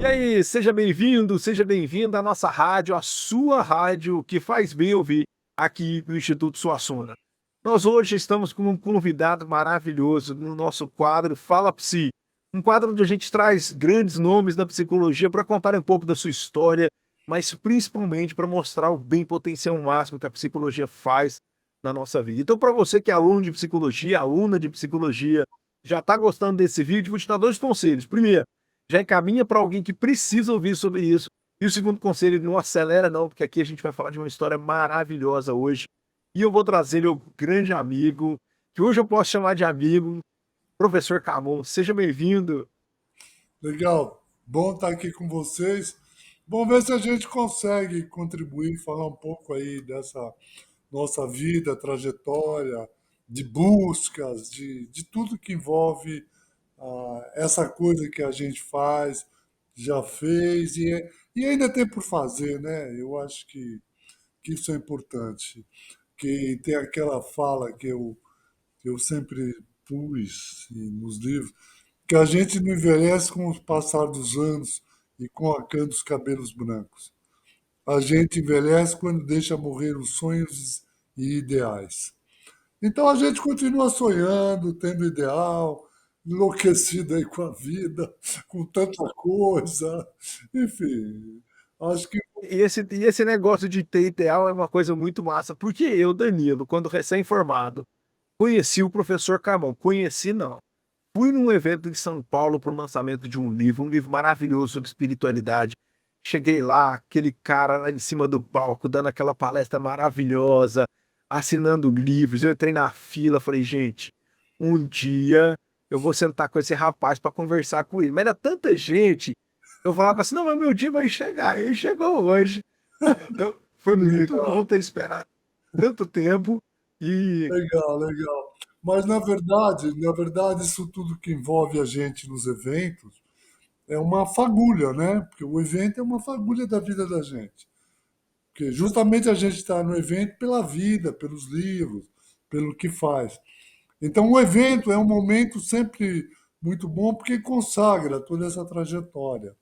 aí, seja bem-vindo, seja bem-vinda à nossa rádio, a sua rádio que faz bem ouvir aqui no Instituto Suassuna. Nós hoje estamos com um convidado maravilhoso no nosso quadro Fala Psi, um quadro onde a gente traz grandes nomes da psicologia para contar um pouco da sua história, mas principalmente para mostrar o bem potencial máximo que a psicologia faz na nossa vida. Então, para você que é aluno de psicologia, aluna de psicologia, já está gostando desse vídeo, vou te dar dois conselhos. Primeiro, já encaminha para alguém que precisa ouvir sobre isso. E o segundo conselho, não acelera não, porque aqui a gente vai falar de uma história maravilhosa hoje. E eu vou trazer meu grande amigo, que hoje eu posso chamar de amigo, professor Camon. Seja bem-vindo. Legal, bom estar aqui com vocês. Vamos ver se a gente consegue contribuir, falar um pouco aí dessa nossa vida, trajetória, de buscas, de tudo que envolve essa coisa que a gente faz, já fez e ainda tem por fazer, né? Eu acho que isso é importante. Que tem aquela fala que eu sempre pus nos livros, que a gente não envelhece com o passar dos anos e com a cor dos cabelos brancos. A gente envelhece quando deixa morrer os sonhos e ideais. Então a gente continua sonhando, tendo ideal, enlouquecido aí com a vida, com tanta coisa. Enfim, acho que E esse negócio de ter ideal é uma coisa muito massa, porque eu, Danilo, quando recém-formado, conheci o professor Camon. Conheci não. Fui num evento em São Paulo para o lançamento de um livro maravilhoso sobre espiritualidade. Cheguei lá, aquele cara lá em cima do palco, dando aquela palestra maravilhosa, assinando livros. Eu entrei na fila, falei, gente, um dia eu vou sentar com esse rapaz para conversar com ele. Mas era tanta gente, eu falava assim, não, mas meu dia vai chegar. Ele chegou hoje. Então, foi muito bom ter esperado tanto tempo e legal, legal. Mas na verdade, isso tudo que envolve a gente nos eventos é uma fagulha, né? Porque o evento é uma fagulha da vida da gente. Porque justamente a gente está no evento pela vida, pelos livros, pelo que faz. Então, o evento é um momento sempre muito bom porque consagra toda essa trajetória.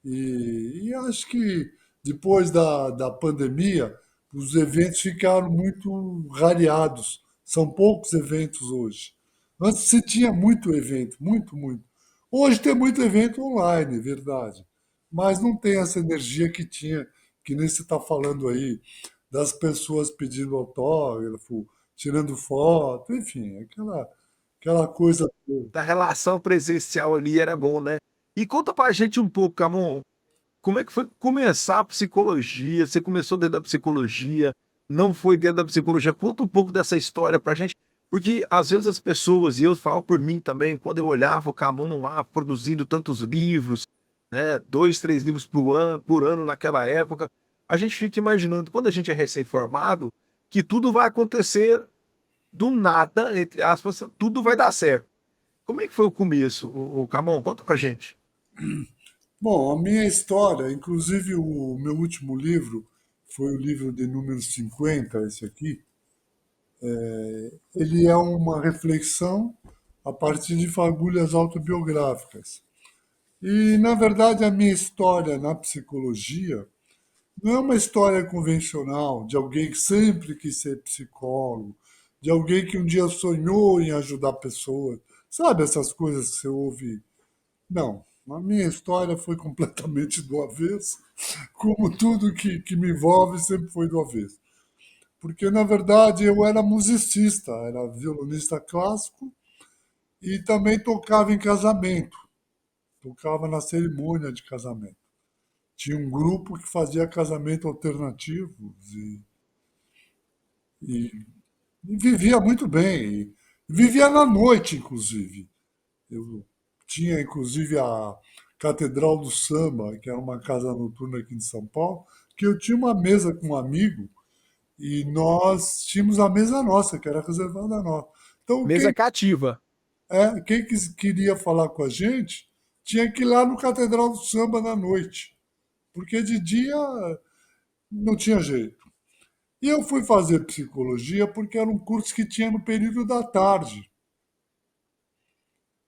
E acho que depois da pandemia, os eventos ficaram muito rareados. São poucos eventos hoje. Antes se tinha muito evento, muito, muito. Hoje tem muito evento online, é verdade. Mas não tem essa energia que tinha, que nem se está falando aí, das pessoas pedindo autógrafo, tirando foto, enfim, aquela coisa toda. da relação presencial ali era bom, né? E conta pra gente um pouco, Camon, como é que foi começar a psicologia? Você começou dentro da psicologia, não foi dentro da psicologia? Conta um pouco dessa história pra gente, porque às vezes as pessoas, e eu falo por mim também, quando eu olhava o Camon lá produzindo tantos livros, né, dois, três livros por ano naquela época, a gente fica imaginando, quando a gente é recém-formado, que tudo vai acontecer do nada, entre aspas, tudo vai dar certo. Como é que foi o começo, o Camon? Conta pra gente. Bom, a minha história, inclusive o meu último livro, foi o livro de número 50, esse aqui. Ele é uma reflexão a partir de fagulhas autobiográficas. E, na verdade, a minha história na psicologia não é uma história convencional de alguém que sempre quis ser psicólogo, de alguém que um dia sonhou em ajudar pessoas. Sabe essas coisas que você ouve? Não. A minha história foi completamente do avesso, como tudo que me envolve sempre foi do avesso. Porque, na verdade, eu era musicista, era violonista clássico e também tocava em casamento, tocava na cerimônia de casamento. Tinha um grupo que fazia casamento alternativo e, e vivia muito bem. E vivia na noite, inclusive. Eu tinha, inclusive, a Catedral do Samba, que era uma casa noturna aqui em São Paulo, que eu tinha uma mesa com um amigo e nós tínhamos a mesa nossa, que era reservada a nós. Então, Mesa cativa. queria falar com a gente tinha que ir lá no Catedral do Samba na noite, porque de dia não tinha jeito. E eu fui fazer psicologia porque era um curso que tinha no período da tarde.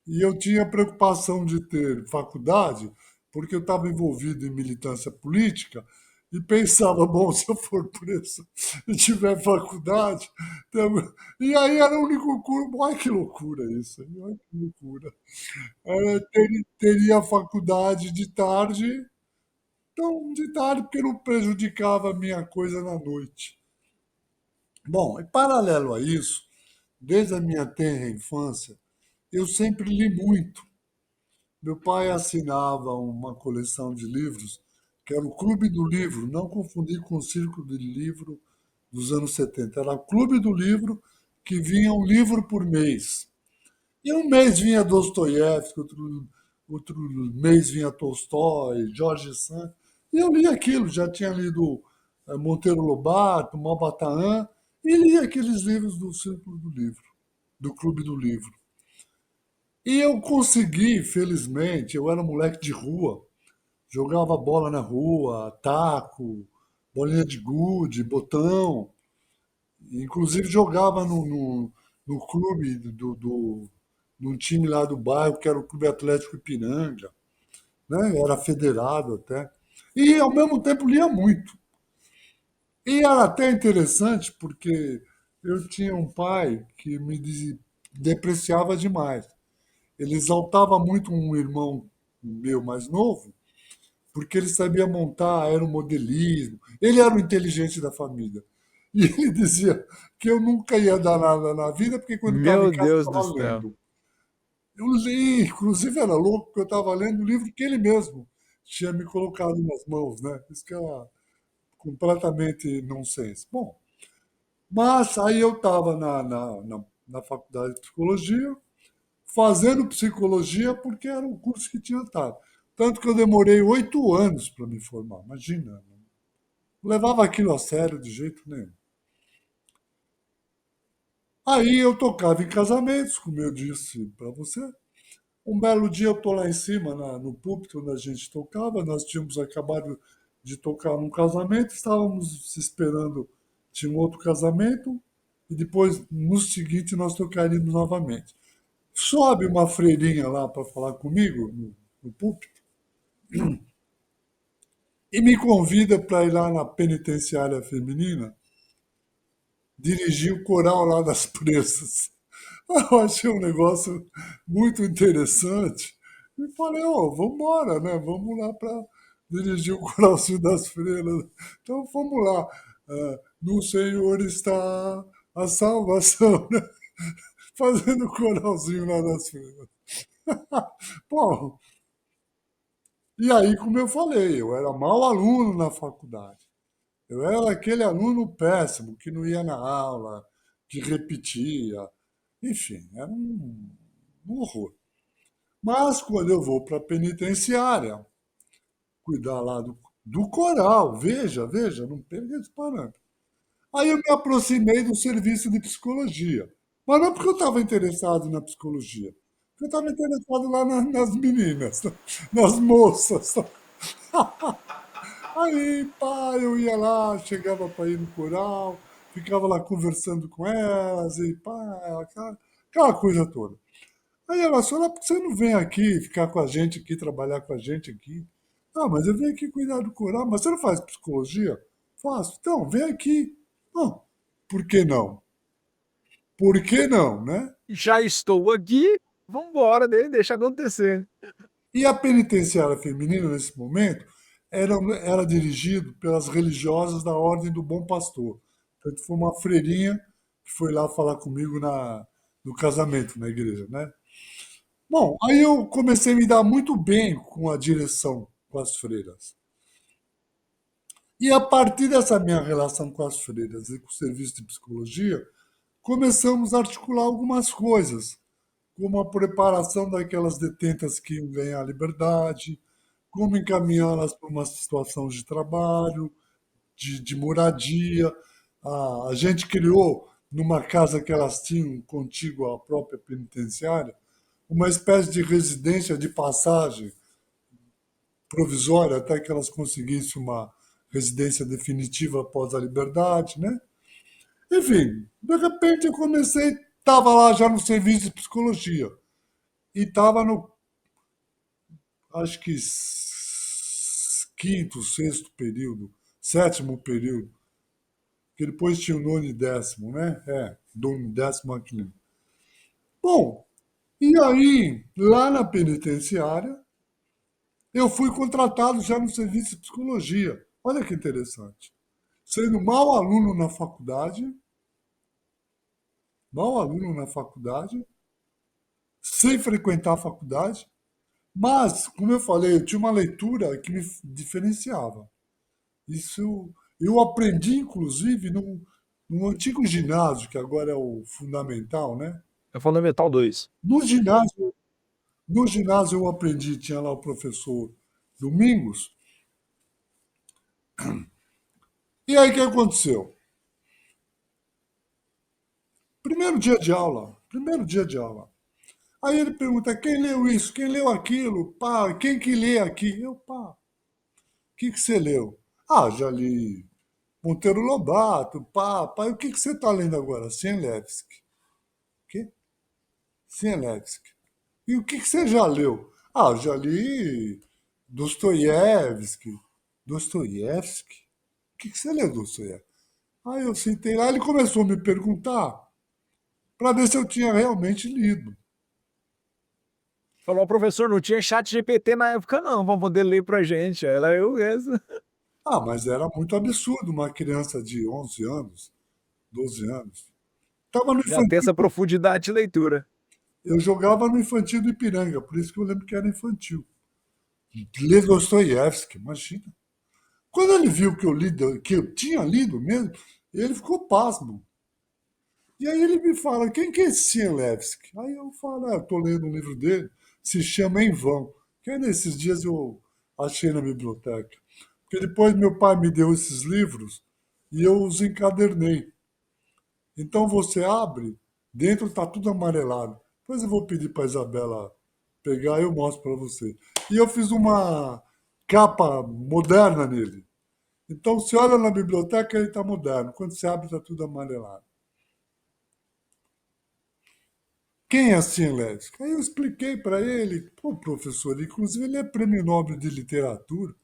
E eu tinha preocupação de ter faculdade, porque eu estava envolvido em militância política e pensava, bom, se eu for preso e tiver faculdade, e aí era o único curso, olha que loucura isso, olha que loucura. Teria faculdade de tarde, então de tarde porque não prejudicava a minha coisa na noite. Bom, em paralelo a isso, desde a minha tenra infância, eu sempre li muito. Meu pai assinava uma coleção de livros, que era o Clube do Livro, não confundir com o Círculo de Livro dos anos 70. Era o Clube do Livro, que vinha um livro por mês. E um mês vinha Dostoiévski, outro mês vinha Tolstói, Jorge Sand. E eu li aquilo, já tinha lido Monteiro Lobato, Maupassant, e li aqueles livros do Círculo do Livro, do Clube do Livro. E eu consegui, felizmente, eu era um moleque de rua, jogava bola na rua, taco, bolinha de gude, botão, inclusive jogava no clube num time lá do bairro, que era o Clube Atlético Ipiranga, né? Era federado até. E ao mesmo tempo lia muito. E era até interessante porque eu tinha um pai que depreciava demais. Ele exaltava muito um irmão meu mais novo, porque ele sabia montar aeromodelismo. Ele era o inteligente da família. E ele dizia que eu nunca ia dar nada na vida, porque quando estava em Meu casa eu Deus do estava céu. lendo. Eu li, inclusive era louco, porque eu estava lendo o livro que ele mesmo tinha me colocado nas mãos, né? Isso que era completamente nonsense. Bom, mas aí eu estava na faculdade de psicologia, fazendo psicologia porque era um curso que tinha estado. Tanto que eu demorei 8 anos para me formar, imagina. Não levava aquilo a sério de jeito nenhum. Aí eu tocava em casamentos, como eu disse para você. Um belo dia eu estou lá em cima, no púlpito onde a gente tocava, nós tínhamos acabado de tocar num casamento, estávamos esperando, tinha um outro casamento, e depois, no seguinte, nós tocaríamos novamente. Sobe uma freirinha lá para falar comigo, no púlpito, e me convida para ir lá na penitenciária feminina dirigir o coral lá das presas. Eu achei um negócio muito interessante e falei, ô, vamos embora, né? Vamos lá para dirigir o coralzinho das freiras. Então vamos lá. No Senhor está a salvação, né? Fazendo o coralzinho lá das freiras. Bom, e aí, como eu falei, eu era mau aluno na faculdade. Eu era aquele aluno péssimo, que não ia na aula, que repetia. Enfim, era um horror. Mas quando eu vou para a penitenciária, cuidar lá do coral, veja, não perca esse parâmetro. Aí eu me aproximei do serviço de psicologia. Mas não porque eu estava interessado na psicologia. Porque eu estava interessado lá nas meninas, nas moças. Aí, pá, eu ia lá, chegava para ir no coral, ficava lá conversando com elas, e pá, aquela coisa toda. Aí ela falou, por que você não vem aqui ficar com a gente aqui, trabalhar com a gente aqui? Ah, mas eu venho aqui cuidar do coral, mas você não faz psicologia? Faço. Então, vem aqui. Não, por que não? Por que não, né? Já estou aqui, vamos embora, né? Deixa acontecer. E a penitenciária feminina, nesse momento, era dirigido pelas religiosas da Ordem do Bom Pastor. Portanto, foi uma freirinha que foi lá falar comigo no casamento, na igreja, né? Bom, aí eu comecei a me dar muito bem com a direção, com as freiras. E a partir dessa minha relação com as freiras e com o serviço de psicologia, começamos a articular algumas coisas, como a preparação daquelas detentas que iam ganhar liberdade, como encaminhá-las para uma situação de trabalho, de moradia. A gente criou, numa casa que elas tinham contígua à própria penitenciária, uma espécie de residência de passagem provisória até que elas conseguissem uma residência definitiva após a liberdade, né? Enfim, de repente eu comecei, estava lá já no serviço de psicologia e estava no, acho que quinto, sexto período, sétimo período, que depois tinha o nono e décimo, né? Nono e décimo aqui. Bom, e aí, lá na penitenciária, eu fui contratado já no serviço de psicologia. Olha que interessante. Sendo mau aluno na faculdade, sem frequentar a faculdade, mas, como eu falei, eu tinha uma leitura que me diferenciava. Isso eu aprendi, inclusive, num antigo ginásio, que agora é o fundamental, né? É Fundamental 2. No ginásio, no ginásio eu aprendi, tinha lá o professor Domingos. E aí o que aconteceu? Primeiro dia de aula. Aí ele pergunta, quem leu isso? Quem leu aquilo? Pá, quem que lê aqui? Eu, pá, o que você leu? Ah, já li Monteiro Lobato, pá, pá. E o que você está lendo agora? Cienlevsky. O quê? Cienlevsky. E o que você já leu? Ah, já li Dostoiévski. Dostoiévski? O que você leu, Dostoiévski? Aí eu sentei lá, ele começou a me perguntar para ver se eu tinha realmente lido. Falou, professor, não tinha chat GPT na época não, pra poder ler pra gente. Ela eu mesmo. Ah, mas era muito absurdo uma criança de 11 anos, 12 anos. Tava no Já tem infantil, essa profundidade de leitura. eu jogava no infantil do Ipiranga, por isso que eu lembro que era infantil. Ler Dostoiévski, imagina. Quando ele viu que que eu tinha lido mesmo, ele ficou pasmo. E aí ele me fala, quem que é esse Cienlevsky? Aí eu falo, eu estou lendo um livro dele, se chama Em Vão, que aí nesses dias eu achei na biblioteca. Porque depois meu pai me deu esses livros e eu os encadernei. Então você abre, dentro está tudo amarelado. Depois eu vou pedir para a Isabela pegar e eu mostro para você. E eu fiz uma capa moderna nele. Então você olha na biblioteca, ele está moderno. Quando você abre, está tudo amarelado. Quem é Cienlevsky? Aí eu expliquei para ele, pô, professor, inclusive ele é prêmio Nobel de Literatura.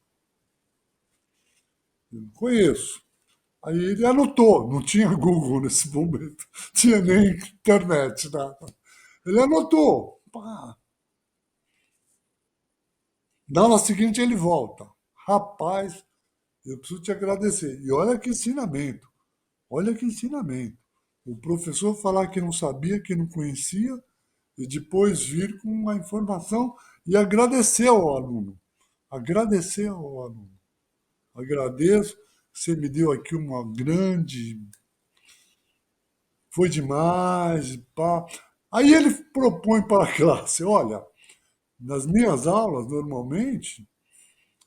Eu não conheço. Aí ele anotou, não tinha Google nesse momento, tinha nem internet, nada. Ele anotou. Pá. Na aula seguinte ele volta. Rapaz, eu preciso te agradecer. E olha que ensinamento, olha que ensinamento. O professor falar que não sabia, que não conhecia, e depois vir com uma informação e agradecer ao aluno. Agradecer ao aluno. Agradeço, você me deu aqui uma grande. Foi demais, pá. Aí ele propõe para a classe: olha, nas minhas aulas, normalmente,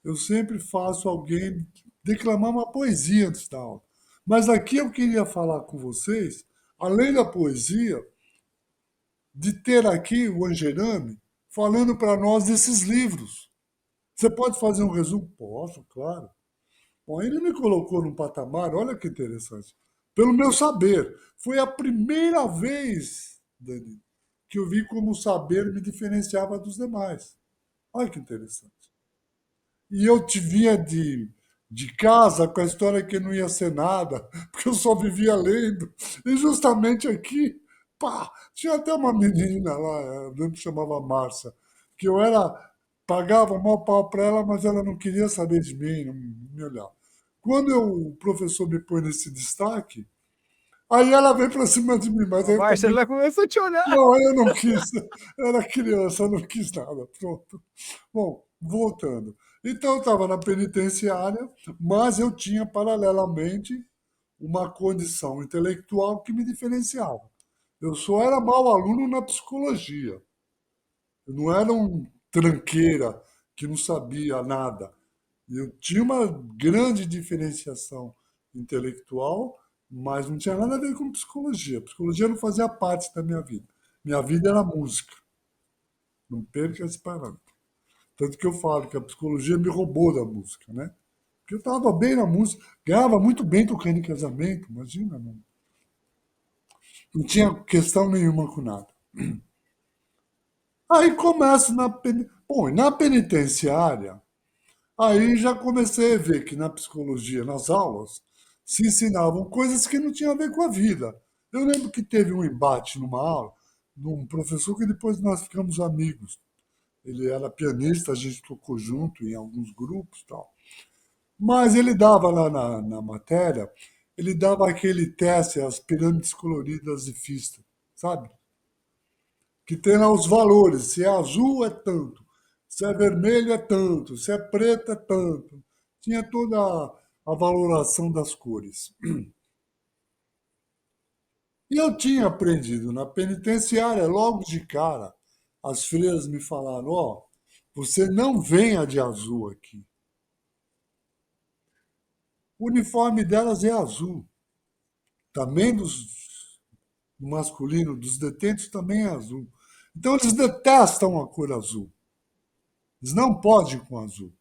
eu sempre faço alguém declamar uma poesia antes da aula. Mas aqui eu queria falar com vocês, além da poesia, de ter aqui o Angerame falando para nós desses livros. Você pode fazer um resumo? Posso, claro. Bom, ele me colocou num patamar, olha que interessante. Pelo meu saber, foi a primeira vez, Dani, que eu vi como o saber me diferenciava dos demais. Olha que interessante. E eu te via de casa com a história que não ia ser nada, porque eu só vivia lendo. E justamente aqui, pá, tinha até uma menina lá, eu lembro que chamava Márcia, que eu era, pagava mal pau para ela, mas ela não queria saber de mim, não me olhava. Quando o professor me põe nesse destaque, aí ela vem para cima de mim, mas A aí eu Márcia também. já começou a te olhar. Não, aí eu não quis. Eu era criança, eu não quis nada. Pronto. Bom, voltando. Então eu estava na penitenciária, mas eu tinha paralelamente uma condição intelectual que me diferenciava. Eu só era mau aluno na psicologia. Eu não era um tranqueira que não sabia nada. Eu tinha uma grande diferenciação intelectual, mas não tinha nada a ver com psicologia. Psicologia não fazia parte da minha vida. Minha vida era música. Não perca esse parâmetro. Tanto que eu falo que a psicologia me roubou da música, né? Porque eu estava bem na música, ganhava muito bem tocando em casamento, imagina, não tinha questão nenhuma com nada. Aí começo Bom, na penitenciária, Aí já comecei a ver que na psicologia, nas aulas, se ensinavam coisas que não tinham a ver com a vida. Eu lembro que teve um embate numa aula, num professor que depois nós ficamos amigos. Ele era pianista, a gente tocou junto em alguns grupos e tal. Mas ele dava lá na matéria, ele dava aquele teste, as pirâmides coloridas de Pfister, sabe? Que tem lá os valores. Se é azul, é tanto. Se é vermelho, é tanto. Se é preto, é tanto. Tinha toda a valoração das cores. E eu tinha aprendido na penitenciária, logo de cara, as freiras me falaram: ó, você não venha de azul aqui. O uniforme delas é azul. Também dos masculino, dos detentos também é azul. Então eles detestam a cor azul. Eles não podem com azul.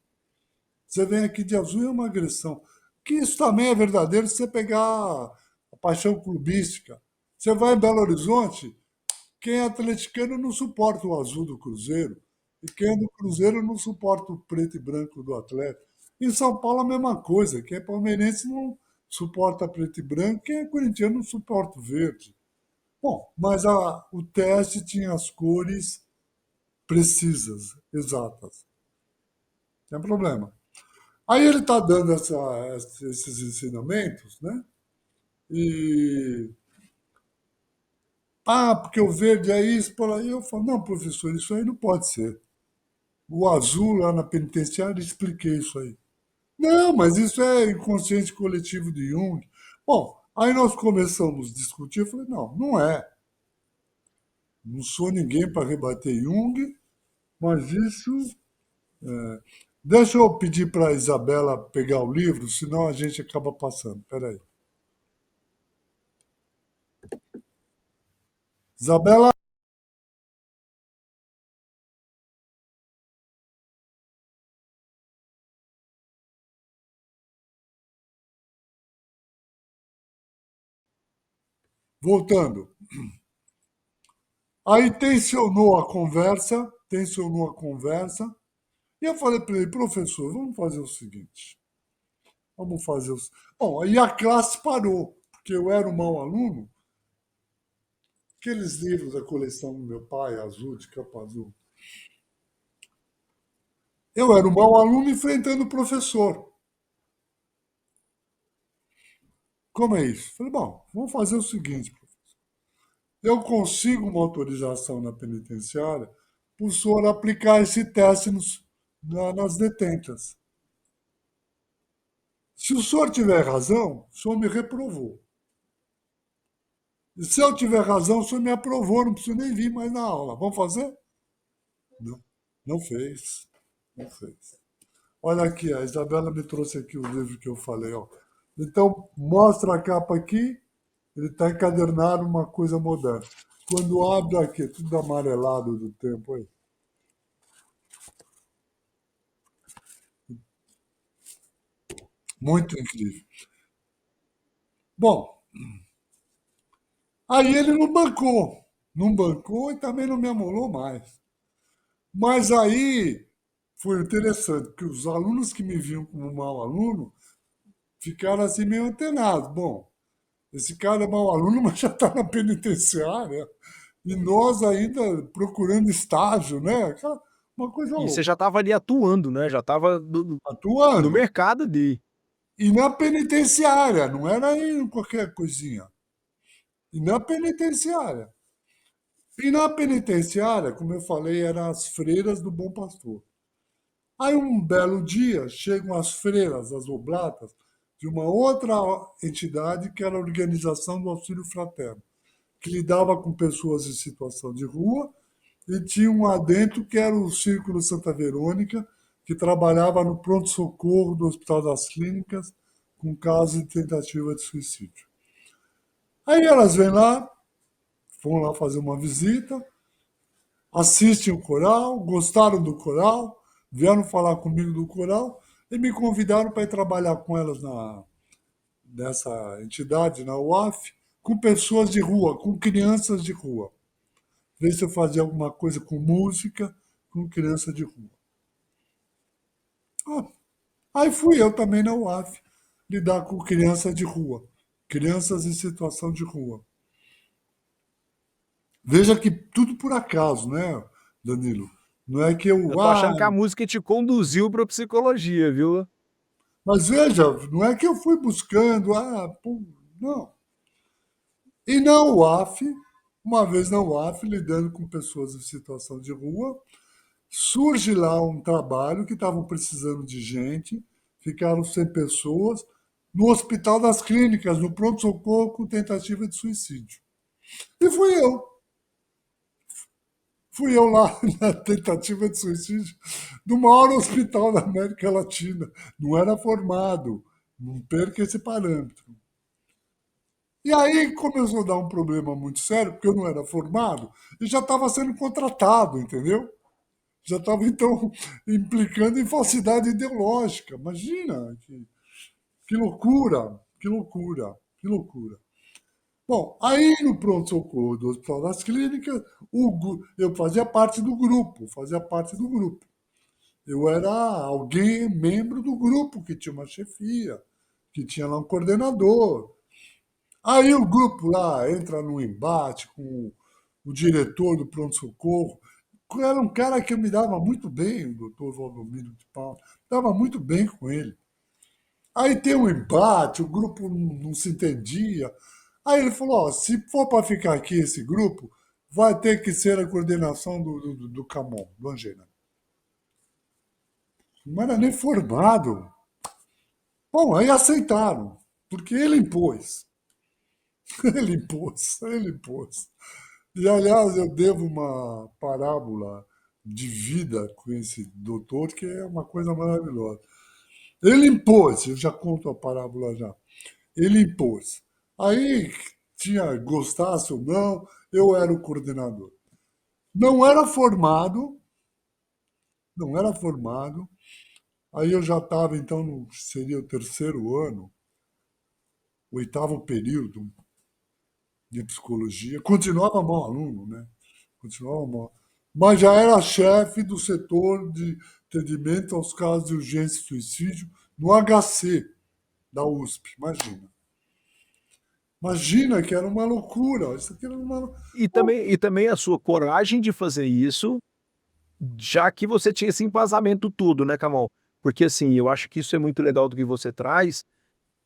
Você vem aqui de azul é uma agressão. Que isso também é verdadeiro se você pegar a paixão clubística. Você vai em Belo Horizonte, quem é atleticano não suporta o azul do Cruzeiro. E quem é do Cruzeiro não suporta o preto e branco do Atlético. Em São Paulo a mesma coisa. Quem é palmeirense não suporta preto e branco, quem é corintiano não suporta o verde. Bom, mas o teste tinha as cores precisas, exatas. Não tem problema. Aí ele está dando esses ensinamentos, né? E. Ah, porque o verde é isso, por aí. Eu falo, não, professor, isso aí não pode ser. O azul lá na penitenciária, expliquei isso aí. Não, mas isso é inconsciente coletivo de Jung. Bom, aí nós começamos a discutir. Eu falei, não, não é. Não sou ninguém para rebater Jung, mas isso. Deixa eu pedir para a Isabela pegar o livro, senão a gente acaba passando. Espera aí. Isabela, voltando. Aí tensionou a conversa, e eu falei para ele, professor, vamos fazer o seguinte. Vamos fazer o. Bom, aí a classe parou, porque eu era um mau aluno. Aqueles livros da coleção do meu pai, azul, de capa azul. Eu era um mau aluno enfrentando o professor. Como é isso? Falei, bom, vamos fazer o seguinte. Eu consigo uma autorização na penitenciária para o senhor aplicar esse teste nas detentas. Se o senhor tiver razão, o senhor me reprovou. E se eu tiver razão, o senhor me aprovou, não preciso nem vir mais na aula. Vamos fazer? Não, não fez. Não fez. Olha aqui, a Isabela me trouxe aqui o livro que eu falei. Ó. Então, mostra a capa aqui, ele está encadernado, uma coisa moderna. Quando abre aqui, tudo amarelado do tempo aí. Muito incrível. Bom, aí ele não bancou. Não bancou e também não me amolou mais. Mas aí foi interessante, porque os alunos que me viam como mau aluno ficaram assim meio antenados. Bom, esse cara é mau aluno, mas já está na penitenciária. E nós ainda procurando estágio, né? Uma coisa E você louca. já estava ali atuando, né, já estava no Atuando. mercado ali. E na penitenciária, não era em qualquer coisinha. E na penitenciária. E na penitenciária, como eu falei, eram as freiras do Bom Pastor. Aí um belo dia chegam as freiras, as oblatas, de uma outra entidade que era a Organização do Auxílio Fraterno, que lidava com pessoas em situação de rua, e tinha um adentro que era o Círculo Santa Verônica, que trabalhava no pronto-socorro do Hospital das Clínicas com casos de tentativa de suicídio. Aí elas vêm lá, vão lá fazer uma visita, assistem o coral, gostaram do coral, vieram falar comigo do coral e me convidaram para ir trabalhar com elas nessa entidade, na UAF, com pessoas de rua, com crianças de rua. Ver se eu fazia alguma coisa com música com criança de rua. Ah, Aí fui eu também na UAF lidar com crianças de rua, crianças em situação de rua. Veja que tudo por acaso, né, Danilo? Não é que Eu eu, tô achando que a música te conduziu pra psicologia, viu? mas veja, não é que eu fui buscando, pô, não. E na UAF, uma vez na UAF, lidando com pessoas em situação de rua, surge lá um trabalho que estavam precisando de gente, ficaram sem pessoas, no Hospital das Clínicas, no pronto-socorro com tentativa de suicídio. E fui eu. Fui eu lá na tentativa de suicídio do maior hospital da América Latina. Não era formado. Não perca esse parâmetro. E aí começou a dar um problema muito sério, porque eu não era formado e já estava sendo contratado, entendeu? Já estava, então, implicando em falsidade ideológica. Imagina, que loucura, que loucura, que loucura. Bom, aí no pronto-socorro do Hospital das Clínicas, eu fazia parte do grupo, fazia parte do grupo. Eu era alguém, membro do grupo, que tinha uma chefia, que tinha lá um coordenador. Aí o grupo lá entra num embate com o diretor do pronto-socorro. Era um cara que eu me dava muito bem, o doutor Valdomiro de Paula. Dava muito bem com ele. Aí tem um embate, o grupo não se entendia. Aí ele falou: ó, se for para ficar aqui esse grupo, vai ter que ser a coordenação do Camon, do Angena. Não era nem formado. Bom, aí aceitaram, porque ele impôs. Ele impôs, ele impôs. E, aliás, eu devo uma parábola de vida com esse doutor, que é uma coisa maravilhosa. Ele impôs, eu já conto a parábola já. Ele impôs. Aí, tinha, gostasse ou não, eu era o coordenador. Não era formado, não era formado. Aí eu já estava, então, seria o terceiro ano, oitavo período de psicologia. Continuava mau aluno, né? Continuava mal. Mas já era chefe do setor de atendimento aos casos de urgência e suicídio no HC da USP. Imagina. Imagina que era uma loucura. Isso aqui era uma. E também a sua coragem de fazer isso, já que você tinha esse embasamento tudo, né, Camão? Porque assim, eu acho que isso é muito legal do que você traz,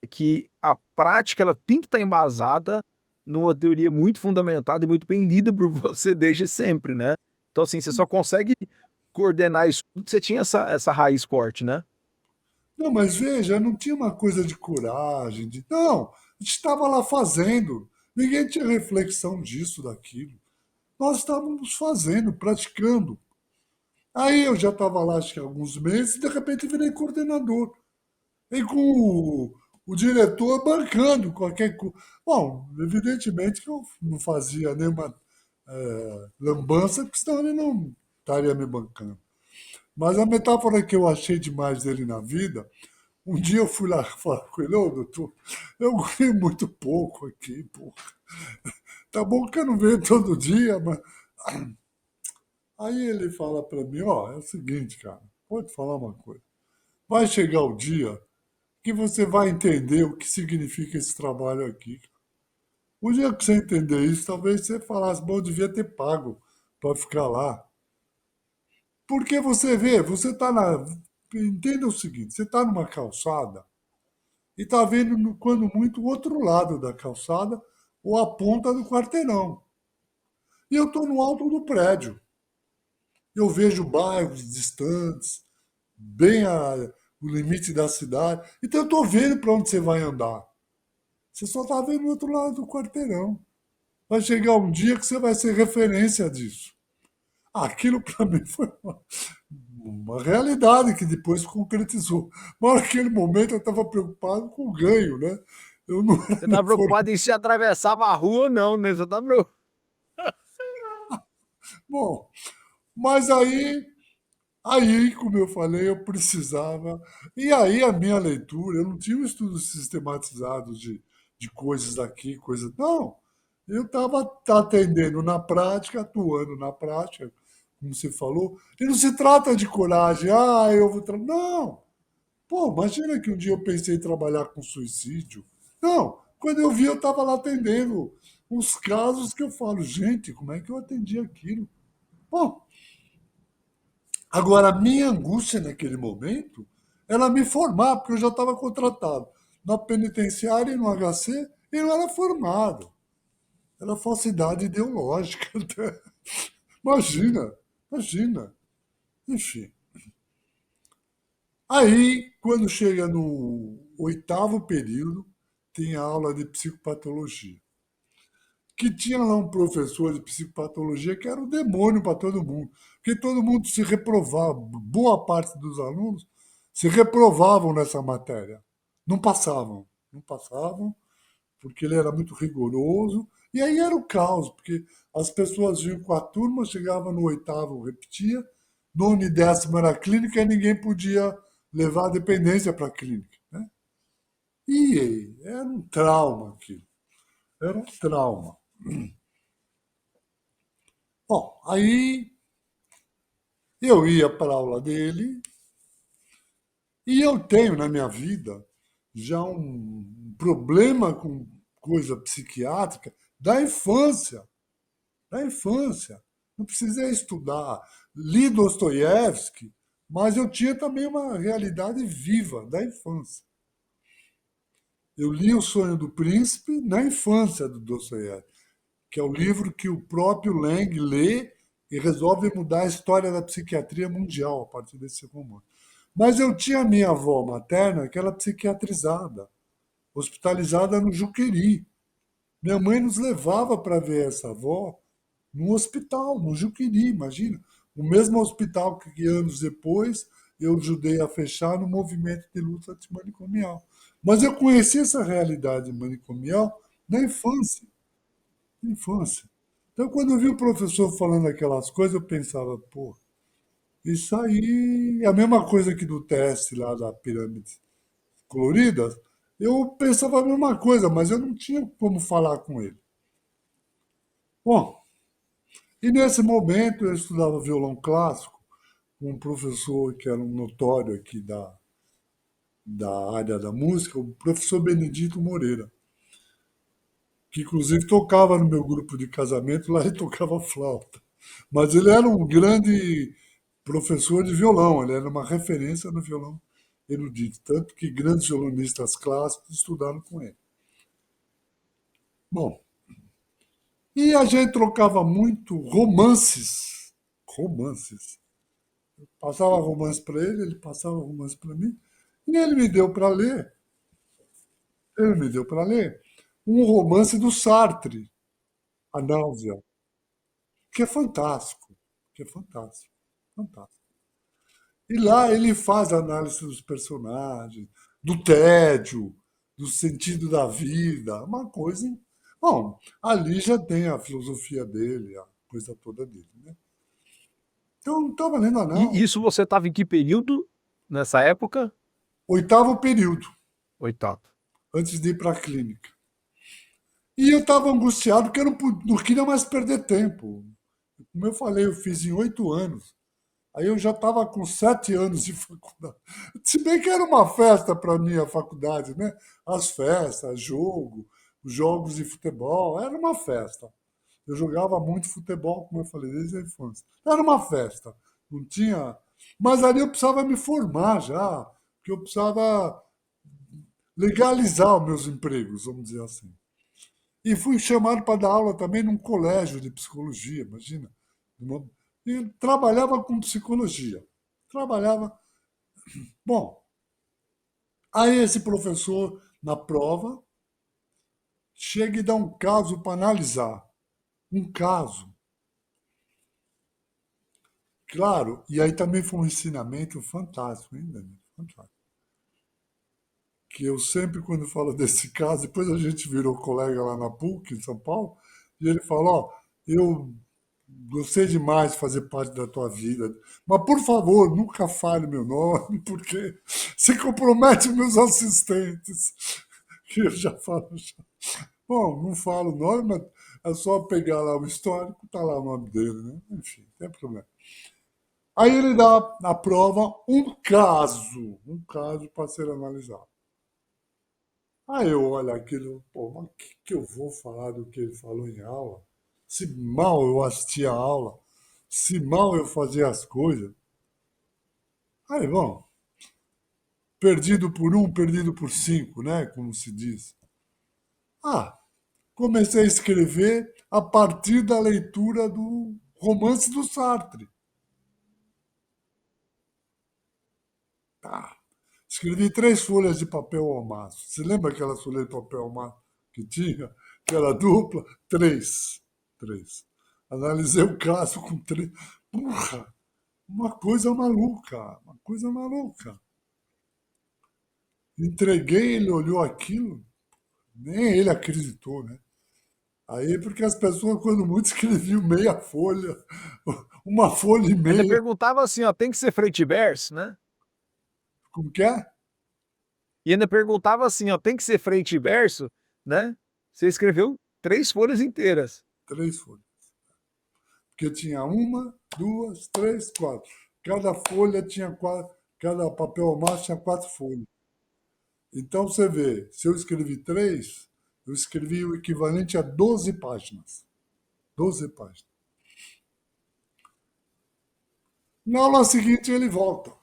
é que a prática ela tem que estar embasada numa teoria muito fundamentada e muito bem lida por você desde sempre, né? Então assim, você só consegue coordenar isso tudo, você tinha essa raiz forte, né? Não, mas veja, não tinha uma coisa de coragem. Não, a gente estava lá fazendo. Ninguém tinha reflexão disso, daquilo. Nós estávamos fazendo, praticando. Aí eu já estava lá, acho que há alguns meses, e de repente virei coordenador. E com o diretor bancando qualquer coisa. Bom, evidentemente que eu não fazia nenhuma lambança, porque senão ele não estaria me bancando. Mas a metáfora que eu achei demais dele na vida, um dia eu fui lá falar com ele: ô doutor, eu ganhei muito pouco aqui, pô. Tá bom que eu não venho todo dia, mas. Aí ele fala para mim: ó, é o seguinte, cara, pode falar uma coisa. Vai chegar o dia que você vai entender o que significa esse trabalho aqui. O dia que você entender isso, talvez você falasse: bom, eu devia ter pago para ficar lá. Porque você vê, você está na. Entenda o seguinte: você está numa calçada e está vendo, quando muito, o outro lado da calçada ou a ponta do quarteirão. E eu estou no alto do prédio. Eu vejo bairros distantes, bem o limite da cidade. Então eu estou vendo para onde você vai andar. Você só está vendo o outro lado do quarteirão. Vai chegar um dia que você vai ser referência disso. Aquilo para mim foi uma realidade que depois concretizou. Mas naquele momento eu estava preocupado com o ganho, né? Eu não era Você tá nem preocupado em se atravessava a rua ou não, né? Você tá preocupado. bom. Mas aí, como eu falei, eu precisava. E aí a minha leitura, eu não tinha um estudo sistematizado de coisas daqui, coisas. Não. Eu estava atendendo na prática, atuando na prática, como você falou. E não se trata de coragem, eu vou. Não. Pô, imagina que um dia eu pensei em trabalhar com suicídio. Não, quando eu vi, eu estava lá atendendo uns casos que eu falo, gente, como é que eu atendi aquilo? Bom, agora a minha angústia naquele momento era me formar, porque eu já estava contratado na penitenciária e no HC e não era formado. Era falsidade ideológica. Imagina, imagina. Enfim. Aí, quando chega no oitavo período, tem a aula de psicopatologia. Que tinha lá um professor de psicopatologia que era o demônio para todo mundo. Porque todo mundo se reprovava, boa parte dos alunos se reprovavam nessa matéria. Não passavam. Não passavam, porque ele era muito rigoroso. E aí era o caos, porque as pessoas vinham com a turma, chegavam no oitavo, repetia, nono e décimo era clínica e ninguém podia levar a dependência para a clínica. Né? E era um trauma aquilo. Era um trauma. Bom, aí eu ia para a aula dele e eu tenho na minha vida já um problema com coisa psiquiátrica da infância. Da infância. Não precisei estudar. Li Dostoiévski, mas eu tinha também uma realidade viva da infância. Eu li O Sonho do Príncipe na infância do Dostoiévski, que é o livro que o próprio Lang lê e resolve mudar a história da psiquiatria mundial a partir desse romance. Mas eu tinha a minha avó materna que era psiquiatrizada, hospitalizada no Juqueri. Minha mãe nos levava para ver essa avó no hospital, no Juqueri, imagina. O mesmo hospital que anos depois eu ajudei a fechar no movimento de luta antimanicomial. Mas eu conheci essa realidade manicomial na infância. Na infância. Então, quando eu vi o professor falando aquelas coisas, eu pensava, pô, isso aí é a mesma coisa que do teste lá da pirâmide colorida. Eu pensava a mesma coisa, mas eu não tinha como falar com ele. Bom, e nesse momento eu estudava violão clássico com um professor que era um notório aqui da área da música, o professor Benedito Moreira, que inclusive tocava no meu grupo de casamento, lá ele tocava flauta. Mas ele era um grande professor de violão, ele era uma referência no violão erudito, tanto que grandes violonistas clássicos estudaram com ele. Bom, e a gente trocava muito romances, romances. Passava romance para ele, ele passava romance para mim, e ele me deu para ler um romance do Sartre, A Náusea, que é fantástico, que é fantástico, fantástico. E lá ele faz a análise dos personagens, do tédio, do sentido da vida, uma coisa. Bom, ali já tem a filosofia dele, a coisa toda dele, né? Então não estava lendo a E não. isso você estava em que período nessa época? Oitavo período, Oitavo. antes de ir para a clínica. E eu estava angustiado porque eu não queria mais perder tempo. Como eu falei, eu fiz em 8 anos. Aí eu já estava com 7 anos de faculdade. Se bem que era uma festa para mim a faculdade, né? As festas, jogo, os jogos de futebol, era uma festa. Eu jogava muito futebol, como eu falei, desde a infância. Era uma festa. Não tinha. Mas ali eu precisava me formar já, porque eu precisava legalizar os meus empregos, vamos dizer assim. E fui chamado para dar aula também num colégio de psicologia, imagina. E trabalhava com psicologia. Trabalhava. Bom, aí esse professor, na prova, chega e dá um caso para analisar. Um caso. Claro, e aí também foi um ensinamento fantástico, hein, Dani? Fantástico. Que eu sempre, quando falo desse caso, depois a gente virou colega lá na PUC, em São Paulo, e ele falou, ó, eu gostei demais de fazer parte da tua vida, mas por favor, nunca fale meu nome, porque você compromete meus assistentes. Que eu já falo. Já. Bom, não falo o nome, mas é só pegar lá o histórico, tá lá o nome dele, né? Enfim, não tem problema. Aí ele dá na prova um caso para ser analisado. Aí eu olho aquilo, pô, mas o que eu vou falar do que ele falou em aula? Se mal eu assistia a aula, se mal eu fazia as coisas. Aí, bom, perdido por um, perdido por cinco, né? Como se diz. Ah, comecei a escrever a partir da leitura do romance do Sartre. Ah, escrevi 3 folhas de papel ao maço. Você lembra aquelas folhas de papel ao maço que tinha? Que era dupla? Três. Três. Analisei o caso com três. Porra, uma coisa maluca. Uma coisa maluca. Entreguei, ele olhou aquilo, nem ele acreditou, né? Aí, porque as pessoas, quando muito, escreviam meia folha, uma folha e Ainda meia. perguntava assim, ó, tem que ser frente e verso, né? Como que é? E ainda perguntava assim, ó, tem que ser frente e verso, né? Você escreveu 3 folhas inteiras. 3 folhas. Porque tinha uma, duas, três, quatro. Cada folha tinha quatro, cada papel ao maço tinha 4 folhas. Então você vê, se eu escrevi três, eu escrevi o equivalente a 12 páginas. 12 páginas. Na aula seguinte ele volta.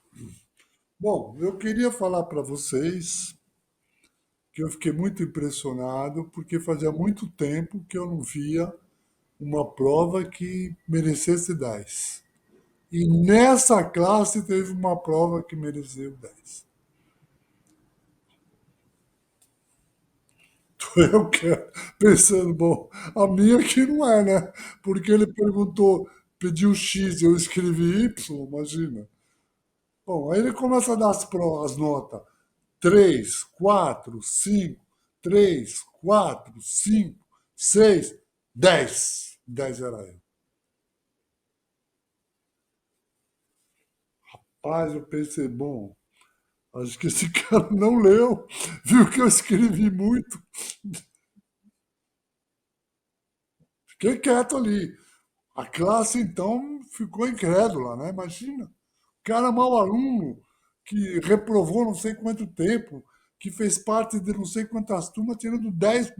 Bom, eu queria falar para vocês que eu fiquei muito impressionado porque fazia muito tempo que eu não via uma prova que merecesse 10. E nessa classe teve uma prova que mereceu 10. Eu quero, pensando, bom, a minha que não é, né? Porque ele perguntou, pediu X, eu escrevi Y, imagina. Bom, aí ele começa a dar as notas. 3, 4, 5, 3, 4, 5, 6, 10. 10 era eu. Rapaz, eu pensei, bom, acho que esse cara não leu, viu que eu escrevi muito. Fiquei quieto ali. A classe, então, ficou incrédula, né? Imagina. O cara mau aluno, que reprovou não sei quanto tempo, que fez parte de não sei quantas turmas, tirando 10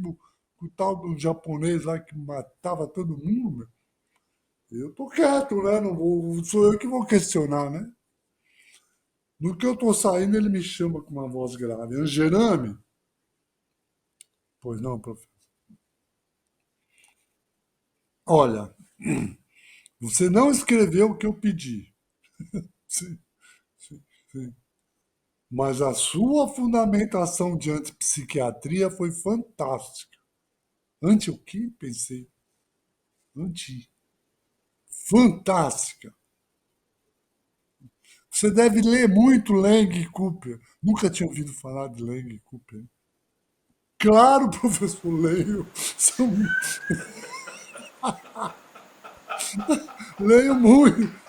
o tal do japonês lá que matava todo mundo, meu. Eu tô quieto, né? Não vou, sou eu que vou questionar, né? No que eu tô saindo, ele me chama com uma voz grave. Angerame? Pois não, professor. Olha, você não escreveu o que eu pedi. Sim, sim, sim. Mas a sua fundamentação de antipsiquiatria foi fantástica. Anti o quê? Pensei. Anti. Fantástica. Você deve ler muito Lang e Cooper. Nunca tinha ouvido falar de Lang e Cooper. Claro, professor, leio. São, leio muito.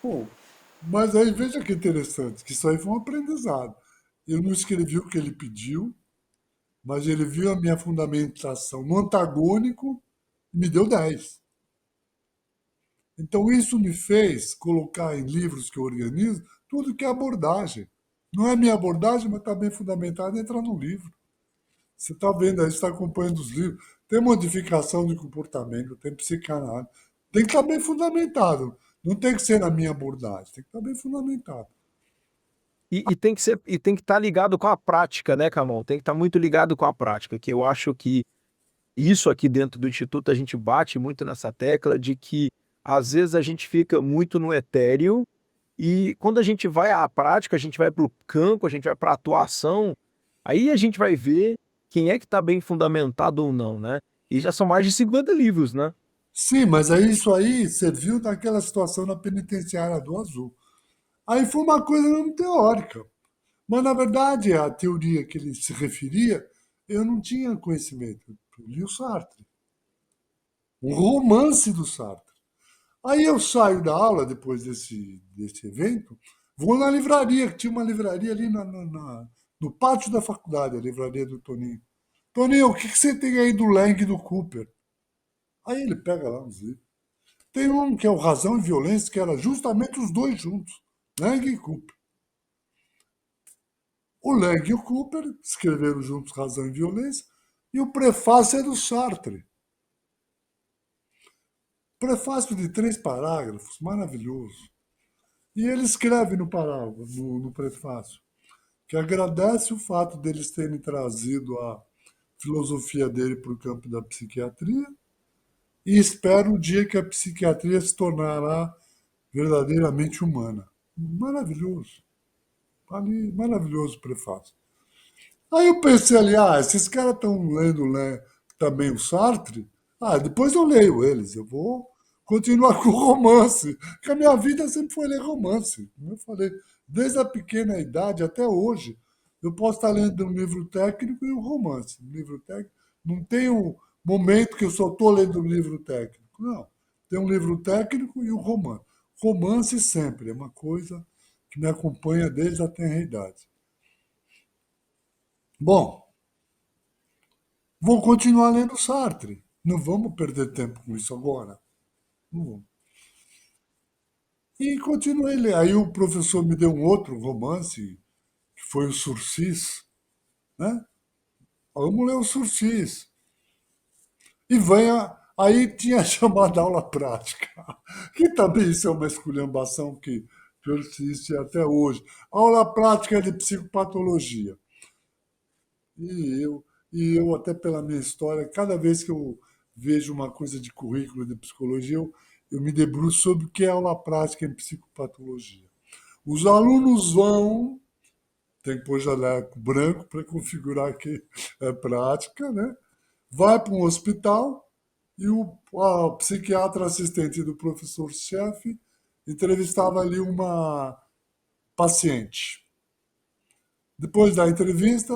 Bom, mas aí veja que interessante, que isso aí foi um aprendizado. Eu não escrevi o que ele pediu, mas ele viu a minha fundamentação no antagônico e me deu 10. Então, isso me fez colocar em livros que eu organizo tudo que é abordagem. Não é minha abordagem, mas está bem fundamentada, entra no livro. Você está vendo aí, você está acompanhando os livros. Tem modificação de comportamento, tem psicanálise. Tem que estar bem fundamentado. Não tem que ser na minha abordagem, tem que estar bem fundamentado. E tem que ser, e tem que estar ligado com a prática, né, Camão? Tem que estar muito ligado com a prática, que eu acho que isso aqui dentro do Instituto a gente bate muito nessa tecla de que às vezes a gente fica muito no etéreo e quando a gente vai à prática, a gente vai para o campo, a gente vai para a atuação, aí a gente vai ver quem é que está bem fundamentado ou não, né? E já são mais de 50 livros, né? Sim, mas aí isso aí serviu naquela situação na penitenciária do Azul. Aí foi uma coisa mesmo teórica. Mas, na verdade, a teoria que ele se referia, eu não tinha conhecimento. Eu li o Sartre, um romance do Sartre. Aí eu saio da aula, depois desse evento, vou na livraria, que tinha uma livraria ali no pátio da faculdade, a livraria do Toninho. Toninho, o que você tem aí do Lang e do Cooper? Aí ele pega lá uns livros. Tem um que é o Razão e Violência, que era justamente os dois juntos, Lang e Cooper. O Lang e o Cooper escreveram juntos Razão e Violência, e o prefácio é do Sartre. Prefácio de 3 parágrafos, maravilhoso. E ele escreve no parágrafo, no prefácio, que agradece o fato deles terem trazido a filosofia dele para o campo da psiquiatria e espera o dia que a psiquiatria se tornará verdadeiramente humana. Maravilhoso. Ali, maravilhoso o prefácio. Aí eu pensei ali, esses caras estão lendo, né, também o Sartre. Depois eu leio eles, eu vou continuar com o romance, porque a minha vida sempre foi ler romance. Como eu falei, desde a pequena idade até hoje, eu posso estar lendo um livro técnico e um romance. Um livro técnico, não tem um momento que eu só estou lendo um livro técnico, não. Tem um livro técnico e um romance. Romance sempre, é uma coisa que me acompanha desde a tenra idade. Bom, vou continuar lendo Sartre. Não vamos perder tempo com isso agora. Não vamos. E continuei lendo. Aí o professor me deu um outro romance, que foi o Sursis, né? Vamos ler o Sursis. E aí tinha chamado aula prática, que também isso é uma esculhambação que persiste até hoje. Aula prática de psicopatologia. E eu, e eu, até pela minha história, cada vez que eu vejo uma coisa de currículo de psicologia, eu me debruço sobre o que é aula prática em psicopatologia. Os alunos vão, tem que pôr jaleco branco para configurar que é prática, né? Vai para um hospital e a psiquiatra assistente do professor-chefe entrevistava ali uma paciente. Depois da entrevista,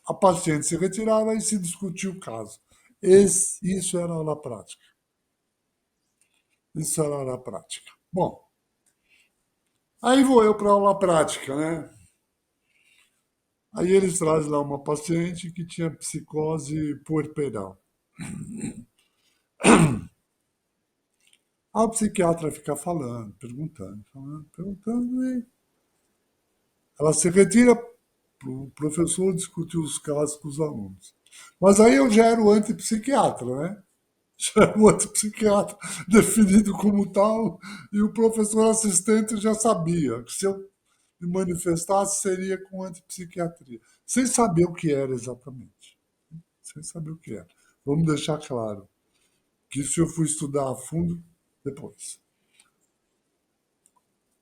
a paciente se retirava e se discutia o caso. Isso era aula prática. Isso era aula prática. Bom, aí vou eu para a aula prática, né? Aí eles trazem lá uma paciente que tinha psicose puerperal. A psiquiatra fica falando, perguntando, falando, perguntando, e ela se retira para o professor discutir os casos com os alunos. Mas aí eu já era o antipsiquiatra, né? Já era o antipsiquiatra definido como tal, e o professor assistente já sabia que se eu me manifestasse seria com antipsiquiatria, sem saber o que era exatamente. Sem saber o que era. Vamos deixar claro que isso eu fui estudar a fundo depois.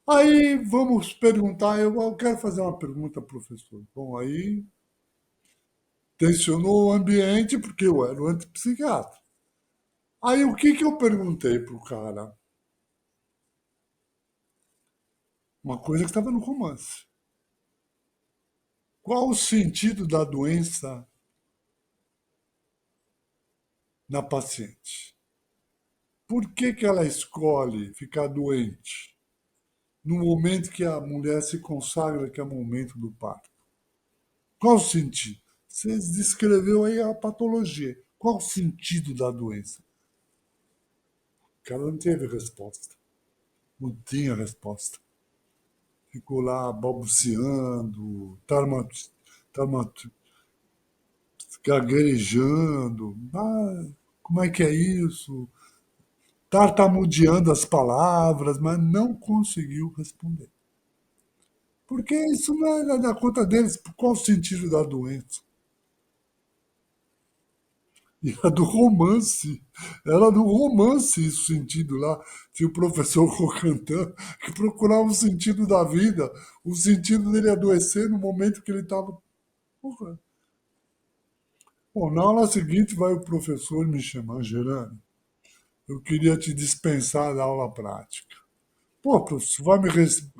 Aí vamos perguntar, eu quero fazer uma pergunta, professor. Bom, aí tensionou o ambiente porque eu era o antipsiquiatra. Aí o que eu perguntei pro cara? Uma coisa que estava no romance. Qual o sentido da doença na paciente? Por que ela escolhe ficar doente no momento que a mulher se consagra, que é o momento do parto? Qual o sentido? Você descreveu aí a patologia. Qual o sentido da doença? O cara não teve resposta. Não tinha resposta. Ficou lá balbuciando, gaguejando. Como é que é isso? Tartamudeando as palavras, mas não conseguiu responder. Porque isso não é da conta deles. Qual o sentido da doença? E a do romance. Era do romance esse sentido lá. Tinha o professor Rocantan que procurava o sentido da vida, o sentido dele adoecer no momento que ele estava. Bom, na aula seguinte vai o professor me chamar, Gerani. Eu queria te dispensar da aula prática. Pô, professor, vai me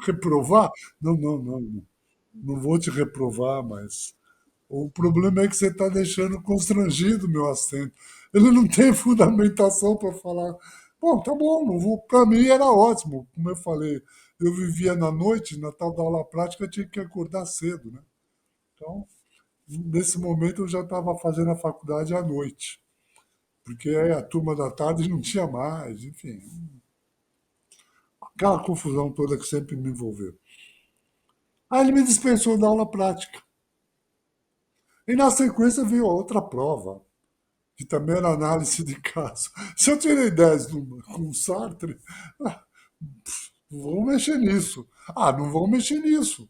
reprovar? Não, não, não, não. Não vou te reprovar, mas o problema é que você está deixando constrangido meu assento. Ele não tem fundamentação para falar. Bom, tá bom, não vou. Para mim era ótimo. Como eu falei, eu vivia na noite, na tal da aula prática, eu tinha que acordar cedo, né? Então, nesse momento eu já estava fazendo a faculdade à noite. porque aí a turma da tarde não tinha mais, enfim, aquela confusão toda que sempre me envolveu. Aí ele me dispensou da aula prática. E na sequência veio a outra prova, que também era análise de caso. Se eu tirei 10 com o Sartre, ah, não vão mexer nisso. Ah, não vão mexer nisso.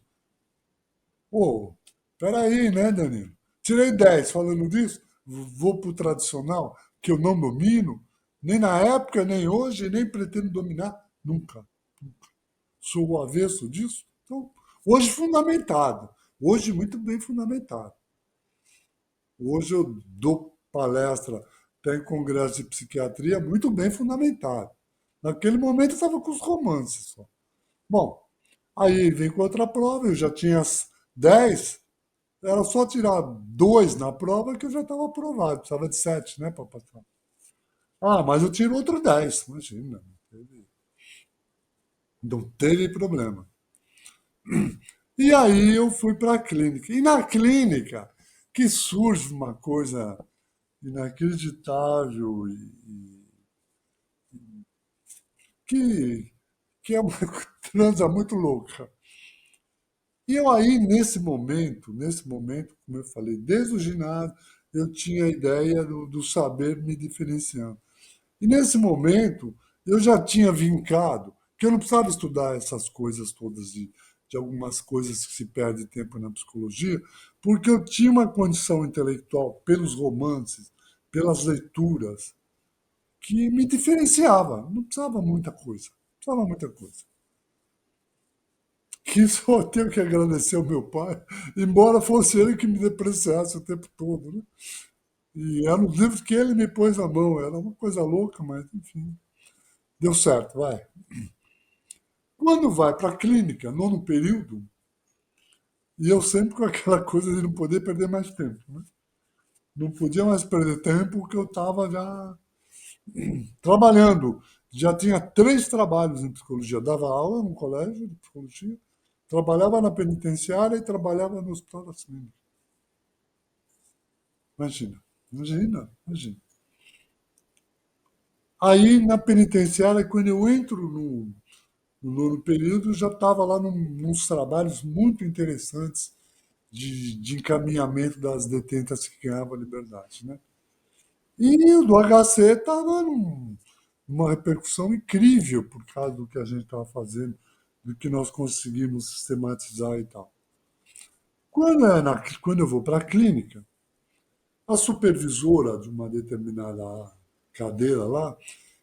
Pô, peraí, né, Danilo? Tirei 10 falando disso, vou para o tradicional, que eu não domino, nem na época, nem hoje, nem pretendo dominar, nunca. Sou o avesso disso. Então, hoje fundamentado. Hoje muito bem fundamentado. Hoje eu dou palestra, tem congresso de psiquiatria muito bem fundamentado. Naquele momento eu estava com os romances só. Bom, aí vem com outra prova, eu já tinha as 10, era só tirar 2 na prova que eu já estava aprovado, precisava de 7, né, para passar. Ah, mas eu tiro outro 10, imagina. Não teve problema. E aí eu fui para a clínica. E na clínica que surge uma coisa inacreditável que, que é uma transa muito louca. E eu aí, nesse momento, como eu falei, desde o ginásio, eu tinha a ideia do saber me diferenciando. E nesse momento, eu já tinha vincado que eu não precisava estudar essas coisas todas de algumas coisas que se perde tempo na psicologia, porque eu tinha uma condição intelectual pelos romances, pelas leituras, que me diferenciava. Não precisava muita coisa. Não precisava muita coisa. Que só tenho que agradecer ao meu pai, embora fosse ele que me depreciasse o tempo todo, né? E eram os livros que ele me pôs na mão, era uma coisa louca, mas enfim, deu certo, vai. Quando vai para a clínica, nono período, e eu sempre com aquela coisa de não poder perder mais tempo, né? Não podia mais perder tempo porque eu estava já trabalhando. Já tinha 3 trabalhos em psicologia. Dava aula no colégio de psicologia, trabalhava na penitenciária e trabalhava no hospital das clínicas. Imagina, imagina, imagina. Aí na penitenciária, quando eu entro no nono período, já estava lá nos trabalhos muito interessantes de encaminhamento das detentas que ganhavam a liberdade. Né? E o do HC estava numa repercussão incrível por causa do que a gente estava fazendo, do que nós conseguimos sistematizar e tal. Quando eu vou para a clínica, a supervisora de uma determinada cadeira lá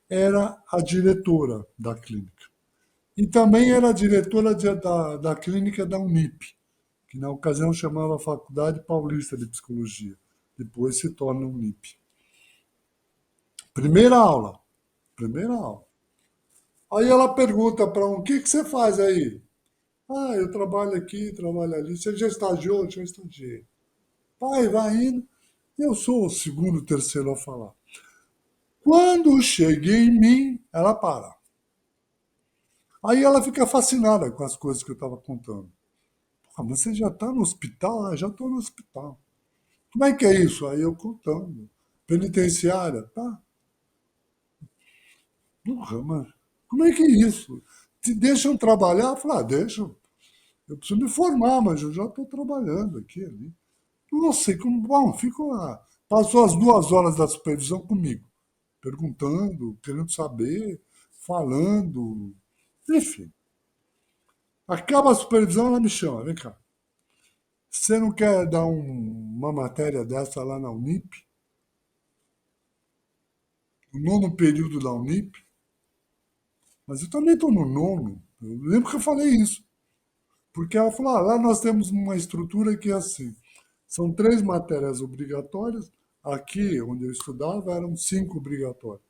era a diretora da clínica. E também era a diretora da clínica da Unip, que na ocasião chamava Faculdade Paulista de Psicologia. Depois se torna Unip. Primeira aula. Primeira aula. Aí ela pergunta para um, o que você faz aí? Ah, eu trabalho aqui, trabalho ali. Você já estagiou? Já estagiei. Vai indo. Eu sou o segundo, terceiro a falar. Quando chega em mim, ela para. Aí ela fica fascinada com as coisas que eu estava contando. Ah, mas você já está no hospital? Ah, já estou no hospital. Como é que é isso? Aí eu contando. Penitenciária, tá? Porra, mas como é que é isso? Te deixam trabalhar? Eu falo, deixam. Eu preciso me formar, mas eu já estou trabalhando aqui, ali. Não sei como. Bom, fico lá. Passou as 2 horas da supervisão comigo, perguntando, querendo saber, falando. Enfim. Acaba a supervisão, ela me chama, vem cá. Você não quer dar uma matéria dessa lá na Unip? No nono período da Unip? Mas eu também estou no nono. Eu lembro que eu falei isso. Porque ela falou, lá nós temos uma estrutura que é assim. São 3 matérias obrigatórias. Aqui, onde eu estudava, eram 5 obrigatórias.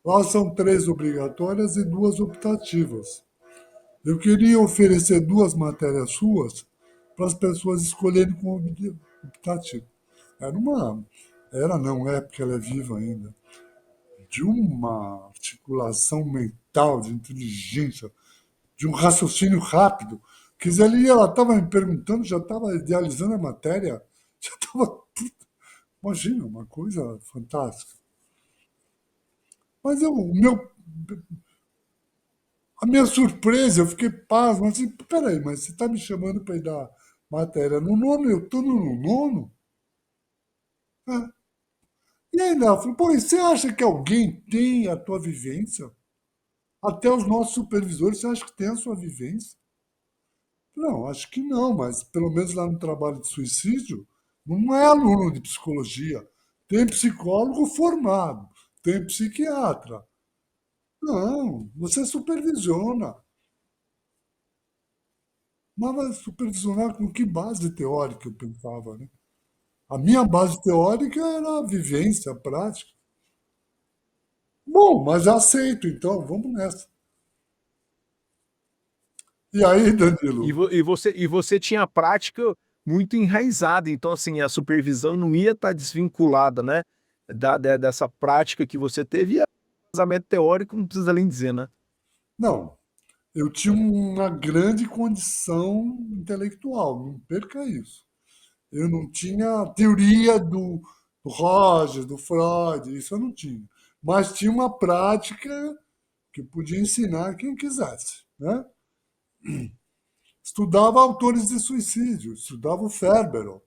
Lá são 3 obrigatórias e 2 optativas. Eu queria oferecer 2 matérias suas para as pessoas escolherem com optativo. Era uma. Era não é, porque ela é viva ainda. De uma articulação mental, de inteligência, de um raciocínio rápido. Quer dizer, ali ela estava me perguntando, já estava idealizando a matéria, já estava. Imagina, uma coisa fantástica. Mas a minha surpresa, eu fiquei pasmo, assim, peraí, mas você está me chamando para ir dar matéria no nono, eu estou no nono? Ah, e ainda, ela falou, pô, e você acha que alguém tem a tua vivência? Até os nossos supervisores, você acha que tem a sua vivência? Não, acho que não, mas pelo menos lá no trabalho de suicídio, não é aluno de psicologia. Tem psicólogo formado, tem psiquiatra. Não, você supervisiona. Mas vai supervisionar com que base teórica eu pensava, né? A minha base teórica era a vivência, a prática. Bom, mas aceito, então, vamos nessa. E aí, Danilo? E você tinha a prática muito enraizada, então assim, a supervisão não ia estar desvinculada, né, dessa prática que você teve, e o embasamento teórico não precisa nem dizer, né. Não, eu tinha uma grande condição intelectual, não perca isso. Eu não tinha a teoria do Roger, do Freud, isso eu não tinha. Mas tinha uma prática que eu podia ensinar quem quisesse, né? Estudava autores de suicídio, estudava o Ferber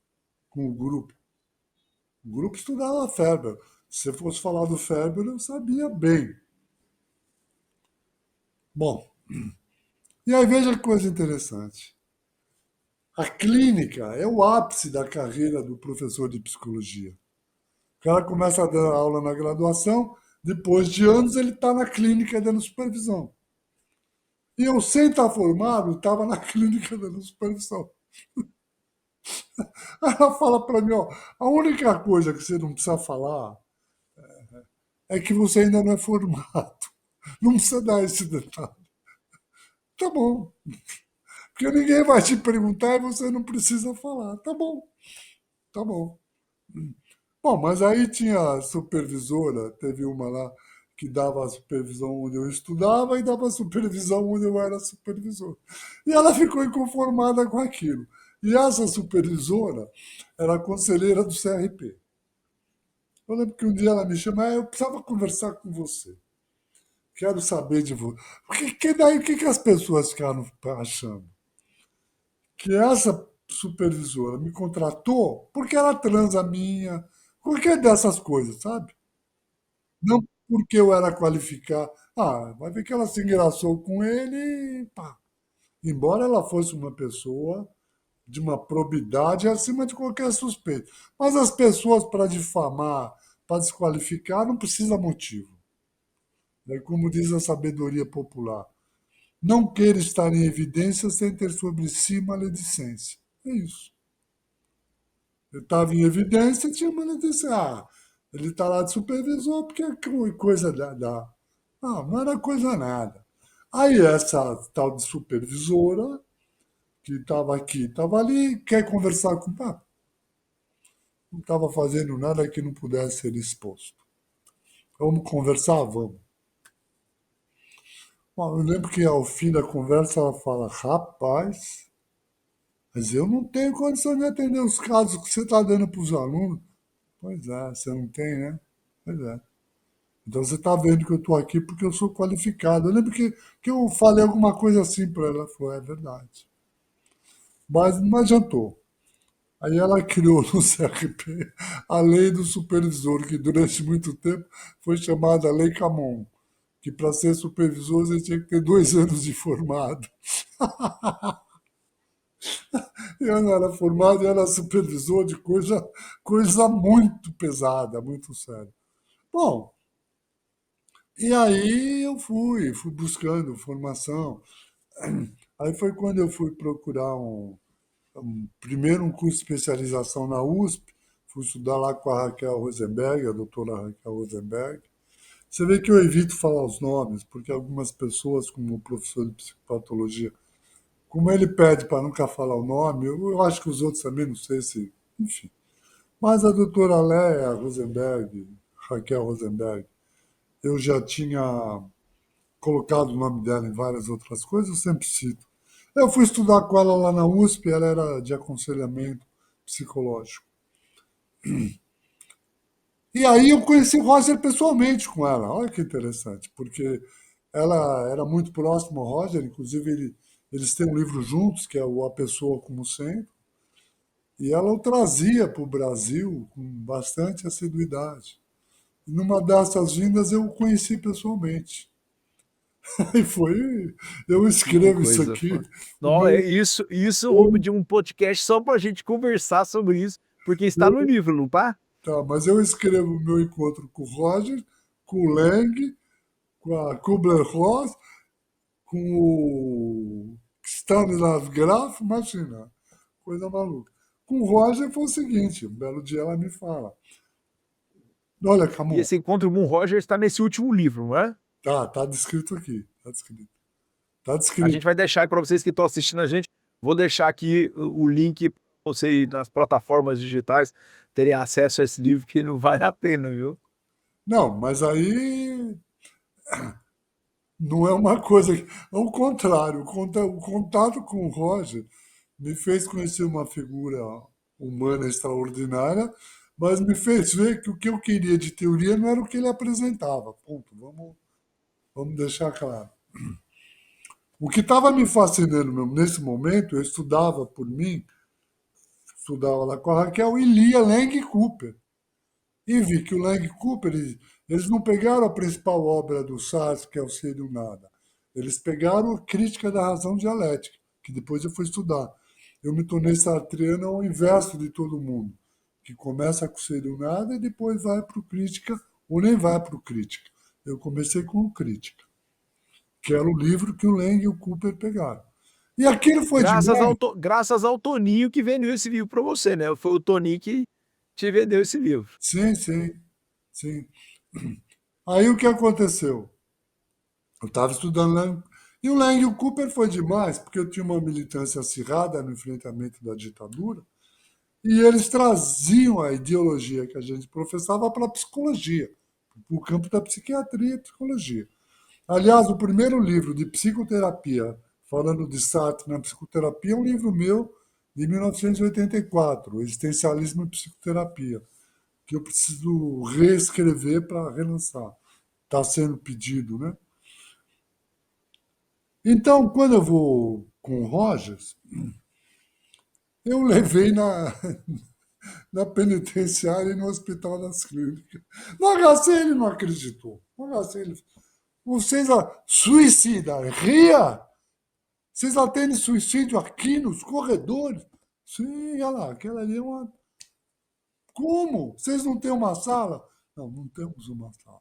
com o grupo. O grupo estudava Ferber. Se você fosse falar do Ferber, eu sabia bem. Bom, e aí veja que coisa interessante. A clínica é o ápice da carreira do professor de psicologia. O cara começa a dar aula na graduação, depois de anos ele está na clínica dando supervisão. E eu, sem estar formado, estava na clínica dando supervisão. Aí ela fala para mim, ó, a única coisa que você não precisa falar é que você ainda não é formado. Não precisa dar esse detalhe. Tá bom. Porque ninguém vai te perguntar e você não precisa falar. Tá bom, tá bom. Bom, mas aí tinha a supervisora, teve uma lá que dava a supervisão onde eu estudava e dava a supervisão onde eu era supervisor. E ela ficou inconformada com aquilo. E essa supervisora era a conselheira do CRP. Eu lembro que um dia ela me chamou, eu precisava conversar com você. Quero saber de você. Daí, o que, que as pessoas ficaram achando? Que essa supervisora me contratou porque ela transa minha, qualquer dessas coisas, sabe? Não porque eu era qualificado. Ah, vai ver que ela se engraçou com ele e pá. Embora ela fosse uma pessoa de uma probidade acima de qualquer suspeito. Mas as pessoas, para difamar, para desqualificar, não precisa motivo. É como diz a sabedoria popular. Não queira estar em evidência sem ter sobre si maledicência. É isso. Eu estava em evidência e tinha maledicência. Ah, ele está lá de supervisor porque é coisa da. Ah, não era coisa nada. Aí essa tal de supervisora, que estava aqui, estava ali, quer conversar com o papo. Não estava fazendo nada que não pudesse ser exposto. Vamos conversar? Vamos. Bom, eu lembro que ao fim da conversa ela fala, rapaz, mas eu não tenho condição de atender os casos que você está dando para os alunos. Pois é, você não tem, né? Pois é. Então você está vendo que eu estou aqui porque eu sou qualificado. Eu lembro que eu falei alguma coisa assim para ela. Ela falou, é verdade. Mas não adiantou. Aí ela criou no CRP a lei do supervisor, que durante muito tempo foi chamada Lei Camon, que para ser supervisor você tinha que ter 2 anos de formado. Eu não era formado, eu era supervisor de coisa muito pesada, muito séria. Bom, e aí eu fui buscando formação. Aí foi quando eu fui procurar primeiro um curso de especialização na USP, fui estudar lá com a Raquel Rosenberg, a doutora Raquel Rosenberg. Você vê que eu evito falar os nomes, porque algumas pessoas, como o professor de psicopatologia, como ele pede para nunca falar o nome, eu acho que os outros também não sei se. Enfim. Mas a doutora Léa Rosenberg, Raquel Rosenberg, eu já tinha colocado o nome dela em várias outras coisas, eu sempre cito. Eu fui estudar com ela lá na USP, ela era de aconselhamento psicológico. E aí eu conheci o Roger pessoalmente com ela. Olha que interessante, porque ela era muito próxima ao Roger, inclusive eles têm um livro juntos, que é o A Pessoa como Centro, e ela o trazia para o Brasil com bastante assiduidade. E numa dessas vindas eu o conheci pessoalmente. E foi, eu Que escrevo isso coisa. aqui, o Não, é meu, isso, eu vou pedir um podcast só pra gente conversar sobre isso, porque está no livro, não tá? tá, mas eu escrevo o meu encontro com o Roger, com o Lang, com a Kubler-Ross, com o Stanislav Graf, imagina, coisa maluca. Com o Roger foi o seguinte, um belo dia ela me fala, olha, E Camon, esse encontro com o Roger está nesse último livro, não é? tá descrito aqui, tá descrito. Tá A gente descrito. vai deixar para vocês que estão assistindo a gente, vou deixar aqui o link para você ir nas plataformas digitais terem acesso a esse livro que não vale a pena, viu? Não, mas aí não é uma coisa. Ao contrário, o contato com o Roger me fez conhecer uma figura humana extraordinária, mas me fez ver que o que eu queria de teoria não era o que ele apresentava. Ponto. Vamos deixar claro. O que estava me fascinando mesmo nesse momento, eu estudava por mim, estudava lá com a Raquel e lia Lang Cooper. E vi que o Lang Cooper, eles não pegaram a principal obra do Sartre, que é o Ser e o Nada. Eles pegaram a Crítica da Razão Dialética, que depois eu fui estudar. Eu me tornei sartreano ao inverso de todo mundo, que começa com o Ser e o Nada e depois vai para o Crítica, ou nem vai para o Crítica. Eu comecei com o Crítica, que era o livro que o Lang e o Cooper pegaram. E aquilo foi demais. Graças ao Toninho que vendeu esse livro para você, né? Foi o Toninho que te vendeu esse livro. Sim, sim, sim. Aí o que aconteceu? Eu estava estudando Lang. E o Lang e o Cooper foi demais, porque eu tinha uma militância acirrada no enfrentamento da ditadura, e eles traziam a ideologia que a gente professava para a psicologia, para o campo da psiquiatria e psicologia. Aliás, o primeiro livro de psicoterapia, falando de Sartre na psicoterapia, é um livro meu de 1984, Existencialismo e Psicoterapia, que eu preciso reescrever para relançar. Está sendo pedido, né? Então, quando eu vou com o Rogers, eu levei na penitenciária e no Hospital das Clínicas. No HC ele não acreditou. No HC ele, vocês suicida, ria? Vocês atendem suicídio aqui nos corredores? Sim, olha lá, aquela ali é uma. Como? Vocês não têm uma sala? Não, não temos uma sala.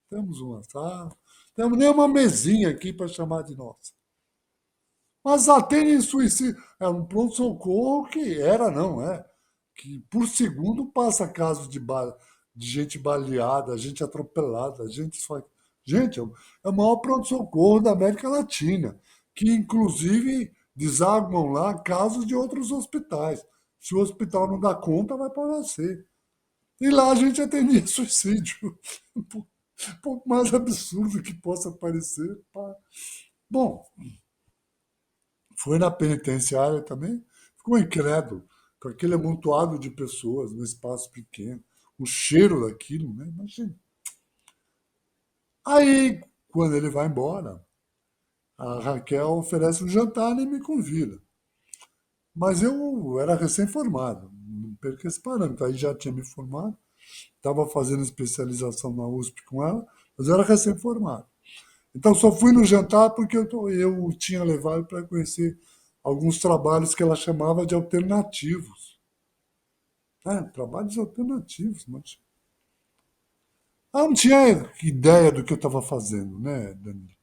Temos uma sala. Temos nem uma mesinha aqui para chamar de nossa. Mas atendem suicídio. É um pronto-socorro que era, não é? Que por segundo passa casos de gente baleada, gente atropelada, gente só. Gente, é o maior pronto-socorro da América Latina, que inclusive desaguam lá casos de outros hospitais. Se o hospital não dá conta, vai para você. E lá a gente atendia suicídio. Por mais absurdo que possa parecer. Pá. Bom, foi na penitenciária também, ficou incrédulo com aquele amontoado de pessoas no espaço pequeno, o cheiro daquilo, né? Imagina. Aí, quando ele vai embora, a Raquel oferece um jantar e me convida. Mas eu era recém-formado, não perca esse parâmetro. Aí já tinha me formado, estava fazendo especialização na USP com ela, mas eu era recém-formado. Então só fui no jantar porque eu tinha levado para conhecer alguns trabalhos que ela chamava de alternativos. Trabalhos alternativos, mas ela não tinha ideia do que eu estava fazendo, né, Danilo?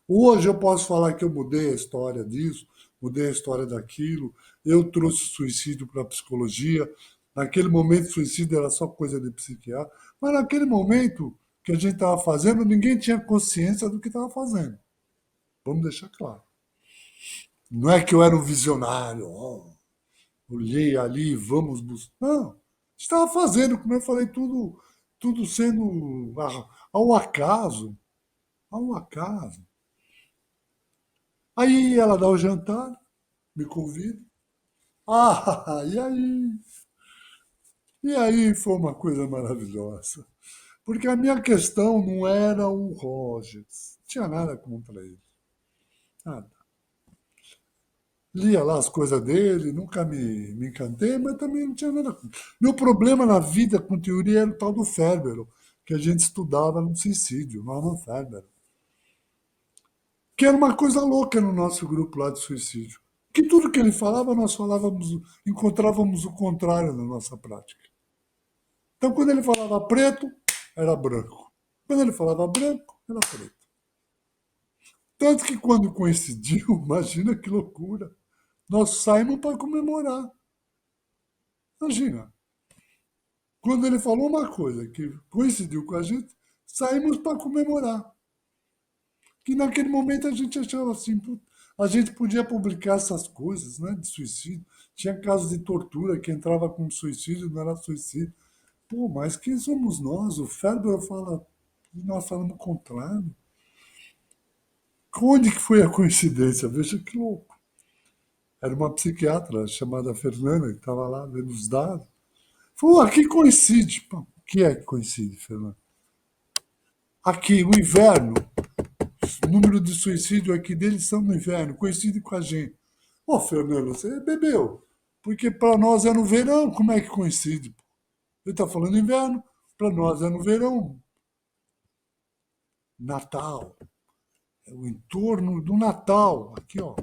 Hoje eu posso falar que eu mudei a história disso, mudei a história daquilo, eu trouxe suicídio para a psicologia. Naquele momento, suicídio era só coisa de psiquiatra, mas naquele momento que a gente estava fazendo, ninguém tinha consciência do que estava fazendo. Vamos deixar claro. Não é que eu era um visionário, olhei ali, vamos buscar. Não, estava fazendo, como eu falei, tudo sendo ao acaso, ao acaso. Aí ela dá o jantar, me convida. Ah, e aí? E aí foi uma coisa maravilhosa. Porque a minha questão não era o Rogers. Não tinha nada contra ele. Nada. Lia lá as coisas dele, nunca me encantei, mas também não tinha nada. Meu problema na vida com teoria era o tal do Ferbero, que a gente estudava no suicídio, Norman Ferbero. Que era uma coisa louca no nosso grupo lá de suicídio. Que tudo que ele falava, nós falávamos, encontrávamos o contrário na nossa prática. Então, quando ele falava preto, era branco. Quando ele falava branco, era preto. Tanto que quando coincidiu, imagina que loucura, nós saímos para comemorar. Imagina, quando ele falou uma coisa que coincidiu com a gente, saímos para comemorar. Que naquele momento a gente achava assim, a gente podia publicar essas coisas, né, de suicídio. Tinha casos de tortura que entrava com suicídio, não era suicídio. Pô, mas quem somos nós? O Ferber fala, nós falamos o contrário. Onde que foi a coincidência? Veja que louco. Era uma psiquiatra chamada Fernanda que estava lá vendo os dados. Falou, aqui coincide. Pô, o que é que coincide, Fernanda? Aqui, o inverno, o número de suicídio aqui deles são no inverno, coincide com a gente. Ô, Fernando, você bebeu. Porque para nós é no verão, como é que coincide? Pô? Ele está falando inverno, para nós é no verão. Natal, é o entorno do Natal. Aqui, ó.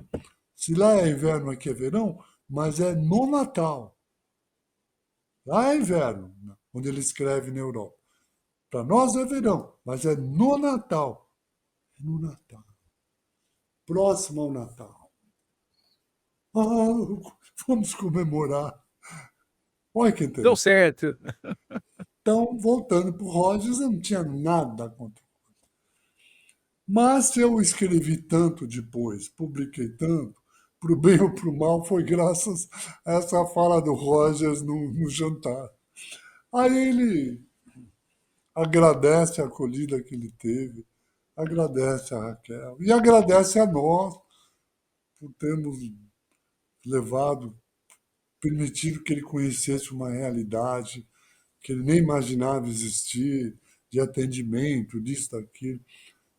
Se lá é inverno, aqui é verão, mas é no Natal. Lá é inverno, onde ele escreve na Europa. Para nós é verão, mas é no Natal. É no Natal. Próximo ao Natal. Ah, vamos comemorar. Olha que Deu interessante. certo. Então, voltando para o Rogers, eu não tinha nada contra. Mas eu escrevi tanto depois, publiquei tanto, para o bem ou para o mal, foi graças a essa fala do Rogers no jantar. Aí ele agradece a acolhida que ele teve, agradece a Raquel e agradece a nós por termos levado, permitido que ele conhecesse uma realidade que ele nem imaginava existir, de atendimento, disso, daquilo.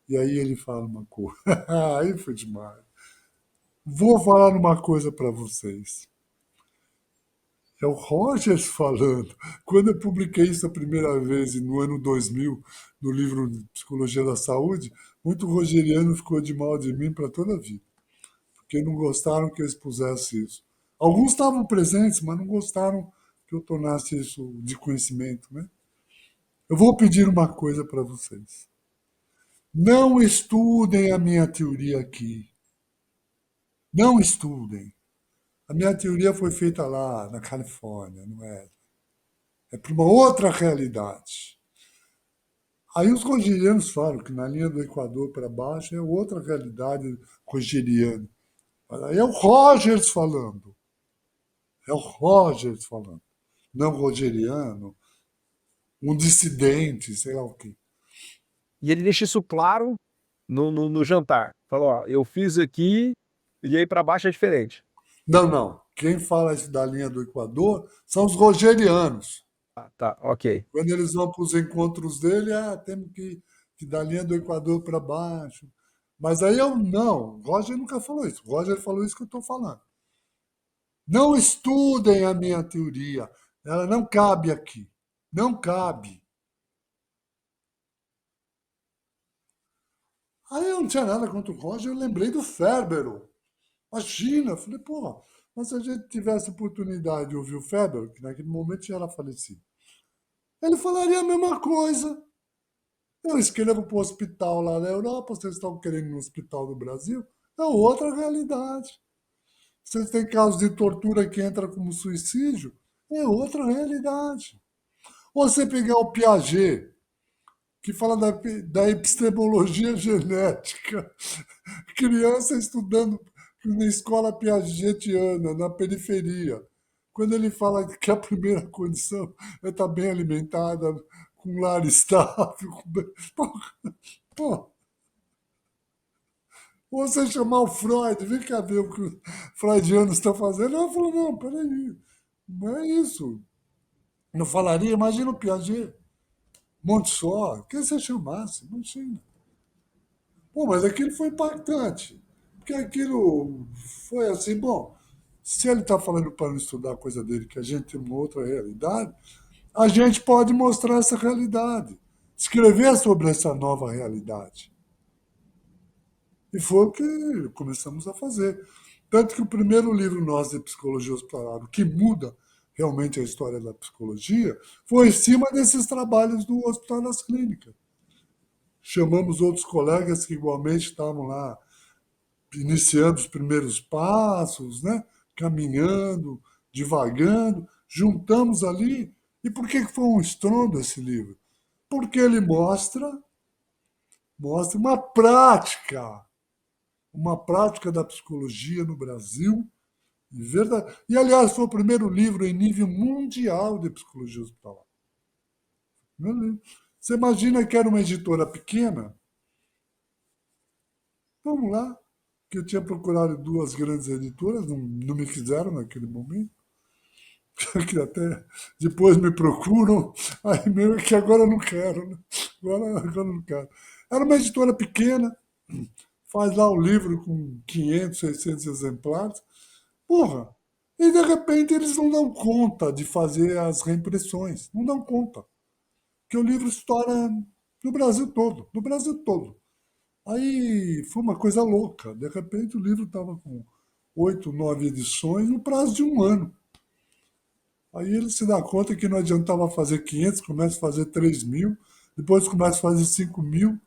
E aí ele fala uma coisa. Aí foi demais. Vou falar uma coisa para vocês. É o Rogers falando. Quando eu publiquei isso a primeira vez, no ano 2000, no livro Psicologia da Saúde, muito rogeriano ficou de mal de mim para toda a vida, porque não gostaram que eu expusesse isso. Alguns estavam presentes, mas não gostaram que eu tornasse isso de conhecimento, né? Eu vou pedir uma coisa para vocês. Não estudem a minha teoria aqui. Não estudem. A minha teoria foi feita lá, na Califórnia, não é? É para uma outra realidade. Aí os rogerianos falam que na linha do Equador para baixo é outra realidade rogeriana. Mas aí é o Rogers falando. É o Rogers falando. Não rogeriano, um dissidente, sei lá o quê. E ele deixa isso claro no jantar. Falou, ó, eu fiz aqui e aí para baixo é diferente. Não, não. Quem fala isso da linha do Equador são os rogerianos. Ah, tá, ok. Quando eles vão para os encontros dele, temos que da linha do Equador para baixo. Mas aí eu não. O Roger nunca falou isso. O Roger falou isso que eu estou falando. Não estudem a minha teoria. Ela não cabe aqui. Não cabe. Aí eu não tinha nada contra o Roger, eu lembrei do Ferbero. Imagina, eu falei, pô, mas se a gente tivesse oportunidade de ouvir o Ferbero, que naquele momento já era falecido, ele falaria a mesma coisa. Eu escrevo para o hospital lá na Europa, vocês estão querendo ir no hospital do Brasil? É outra realidade. Vocês têm casos de tortura que entra como suicídio? É outra realidade. Ou você pegar o Piaget, que fala da epistemologia genética, criança estudando na escola piagetiana, na periferia. Quando ele fala que a primeira condição é estar bem alimentada, com um lar estável. Pô, pô, ou você chamar o Freud, vem cá ver o que os freudianos estão fazendo. Ela falou, não, peraí, não é isso. Não falaria? Imagina o Piaget, Montessori, quem você chamasse, imagina. Pô, mas aquilo foi impactante. Porque aquilo foi assim, bom, se ele está falando para não estudar a coisa dele, que a gente tem uma outra realidade, a gente pode mostrar essa realidade, escrever sobre essa nova realidade. E foi o que começamos a fazer. Tanto que o primeiro livro nosso de psicologia hospitalar, o que muda realmente a história da psicologia, foi em cima desses trabalhos do Hospital das Clínicas. Chamamos outros colegas que igualmente estavam lá iniciando os primeiros passos, né? Caminhando, divagando, juntamos ali. E por que foi um estrondo esse livro? Porque ele mostra uma prática da psicologia no Brasil. Verdade. E, aliás, foi o primeiro livro em nível mundial de psicologia hospitalar. Você imagina que era uma editora pequena? Vamos lá. Que eu tinha procurado duas grandes editoras, não me quiseram naquele momento. Que até depois me procuram, aí mesmo que agora eu não quero, né? Agora eu não quero. Era uma editora pequena, faz lá o livro com 500, 600 exemplares. Porra! E de repente eles não dão conta de fazer as reimpressões. Não dão conta. Que o livro estoura no Brasil todo. No Brasil todo. Aí foi uma coisa louca. De repente o livro estava com 8, 9 edições no prazo de um ano. Aí ele se dá conta que não adiantava fazer 500, começa a fazer 3.000, depois começa a fazer 5.000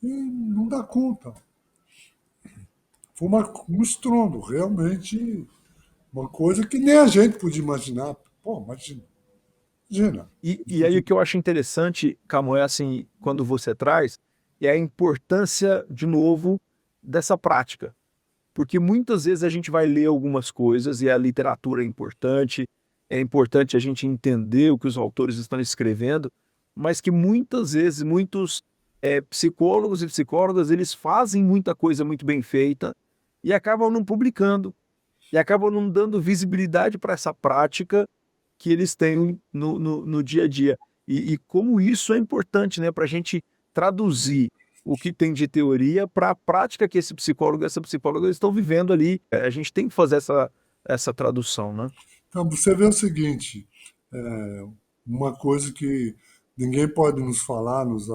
e não dá conta. Foi um estrondo, realmente uma coisa que nem a gente podia imaginar. Pô, imagina. Imagina. E aí o que eu acho interessante, Camões, é assim, quando você traz, é a importância, de novo, dessa prática. Porque muitas vezes a gente vai ler algumas coisas e a literatura é importante a gente entender o que os autores estão escrevendo, mas que muitas vezes muitos psicólogos e psicólogas eles fazem muita coisa muito bem feita e acabam não publicando, e acabam não dando visibilidade para essa prática que eles têm no dia a dia. E como isso é importante, né, para a gente traduzir o que tem de teoria para a prática que esse psicólogo e essa psicóloga estão vivendo ali. A gente tem que fazer essa tradução, né? Então, você vê o seguinte, é, uma coisa que ninguém pode nos falar, nos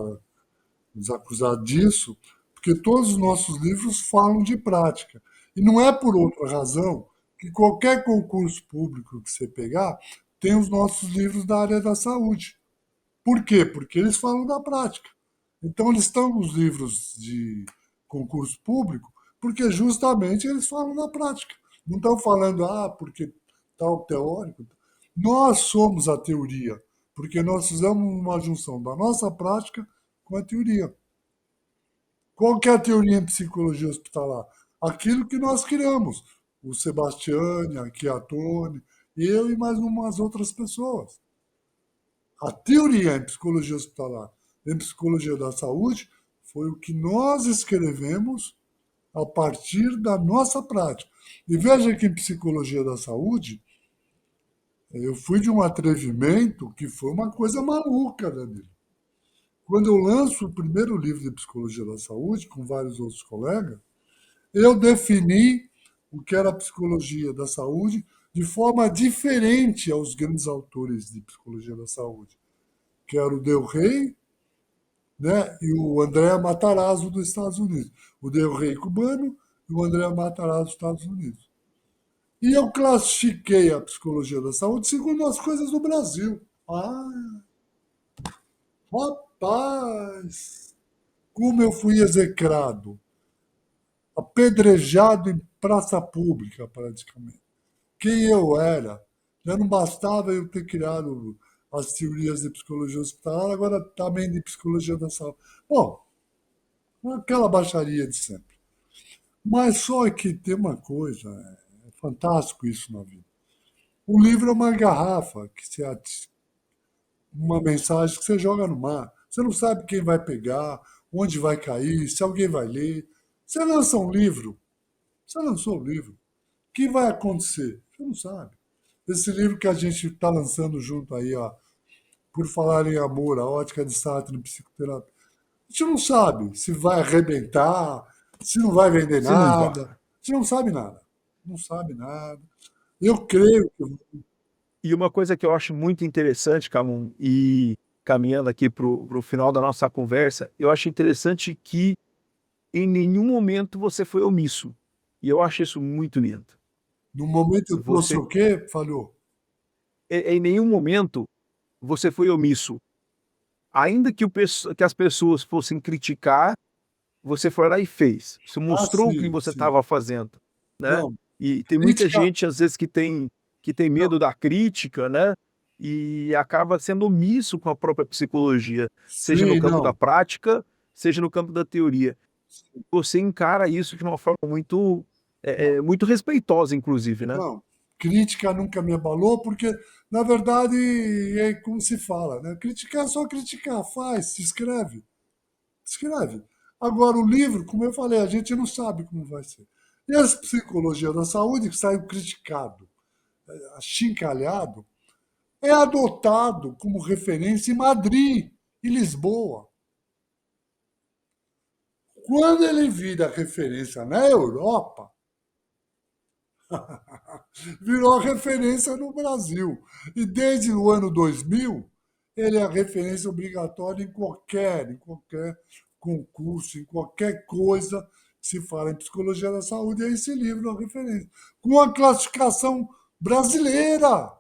acusar disso, porque todos os nossos livros falam de prática. E não é por outra razão que qualquer concurso público que você pegar tem os nossos livros da área da saúde. Por quê? Porque eles falam da prática. Então, eles estão nos livros de concurso público porque justamente eles falam da prática. Não estão falando, porque tal teórico. Nós somos a teoria, porque nós fizemos uma junção da nossa prática com a teoria. Qual que é a teoria em psicologia hospitalar? Aquilo que nós criamos. O Sebastiani, a Chiatone, eu e mais umas outras pessoas. A teoria em psicologia hospitalar, em psicologia da saúde, foi o que nós escrevemos a partir da nossa prática. E veja que em psicologia da saúde, eu fui de um atrevimento que foi uma coisa maluca, Danilo. Quando eu lanço o primeiro livro de psicologia da saúde, com vários outros colegas, eu defini o que era a psicologia da saúde de forma diferente aos grandes autores de psicologia da saúde, que era o Del Rey, né, e o André Matarazzo dos Estados Unidos. O Del Rey cubano e o André Matarazzo dos Estados Unidos. E eu classifiquei a psicologia da saúde segundo as coisas do Brasil. Rapaz, como eu fui execrado, apedrejado em praça pública, praticamente. Quem eu era? Já não bastava eu ter criado as teorias de psicologia hospitalar, agora também de psicologia da saúde. Bom, aquela baixaria de sempre. Mas só que tem uma coisa, é fantástico isso na vida. O livro é uma garrafa, uma mensagem que você joga no mar. Você não sabe quem vai pegar, onde vai cair, se alguém vai ler. Você lança um livro, você lançou um livro. O que vai acontecer? Você não sabe. Esse livro que a gente está lançando junto aí, ó, por falar em amor, a ótica de Sartre em psicoterapia. A gente não sabe se vai arrebentar, se não vai vender Se não nada. vá. A gente não sabe nada. Não sabe nada. Eu creio que. E uma coisa que eu acho muito interessante, Camon, e caminhando aqui para o final da nossa conversa, eu acho interessante que em nenhum momento você foi omisso. E eu acho isso muito lindo. No momento eu trouxe Você, o quê? Falhou. em nenhum momento você foi omisso. Ainda que, que as pessoas fossem criticar, você foi lá e fez. Você Ah, mostrou o que sim, você sim. estava fazendo, né? Não, E tem muita crítica. gente, às vezes, que tem Não, medo da crítica, né? E acaba sendo omisso com a própria psicologia, seja no sim, campo da não. prática, seja no campo da teoria. Você encara isso de uma forma muito, Não, muito respeitosa, inclusive, né? não. Crítica nunca me abalou, porque, na verdade, é como se fala, né? Criticar é só criticar, faz, se escreve. Escreve. Agora, o livro, como eu falei, a gente não sabe como vai ser. E a psicologia da saúde, que saiu criticado, achincalhado, é adotado como referência em Madrid e Lisboa. Quando ele vira referência na Europa, virou referência no Brasil. E desde o ano 2000, ele é a referência obrigatória em qualquer concurso, em qualquer coisa que se fala em psicologia da saúde, é esse livro a referência. Com a classificação brasileira.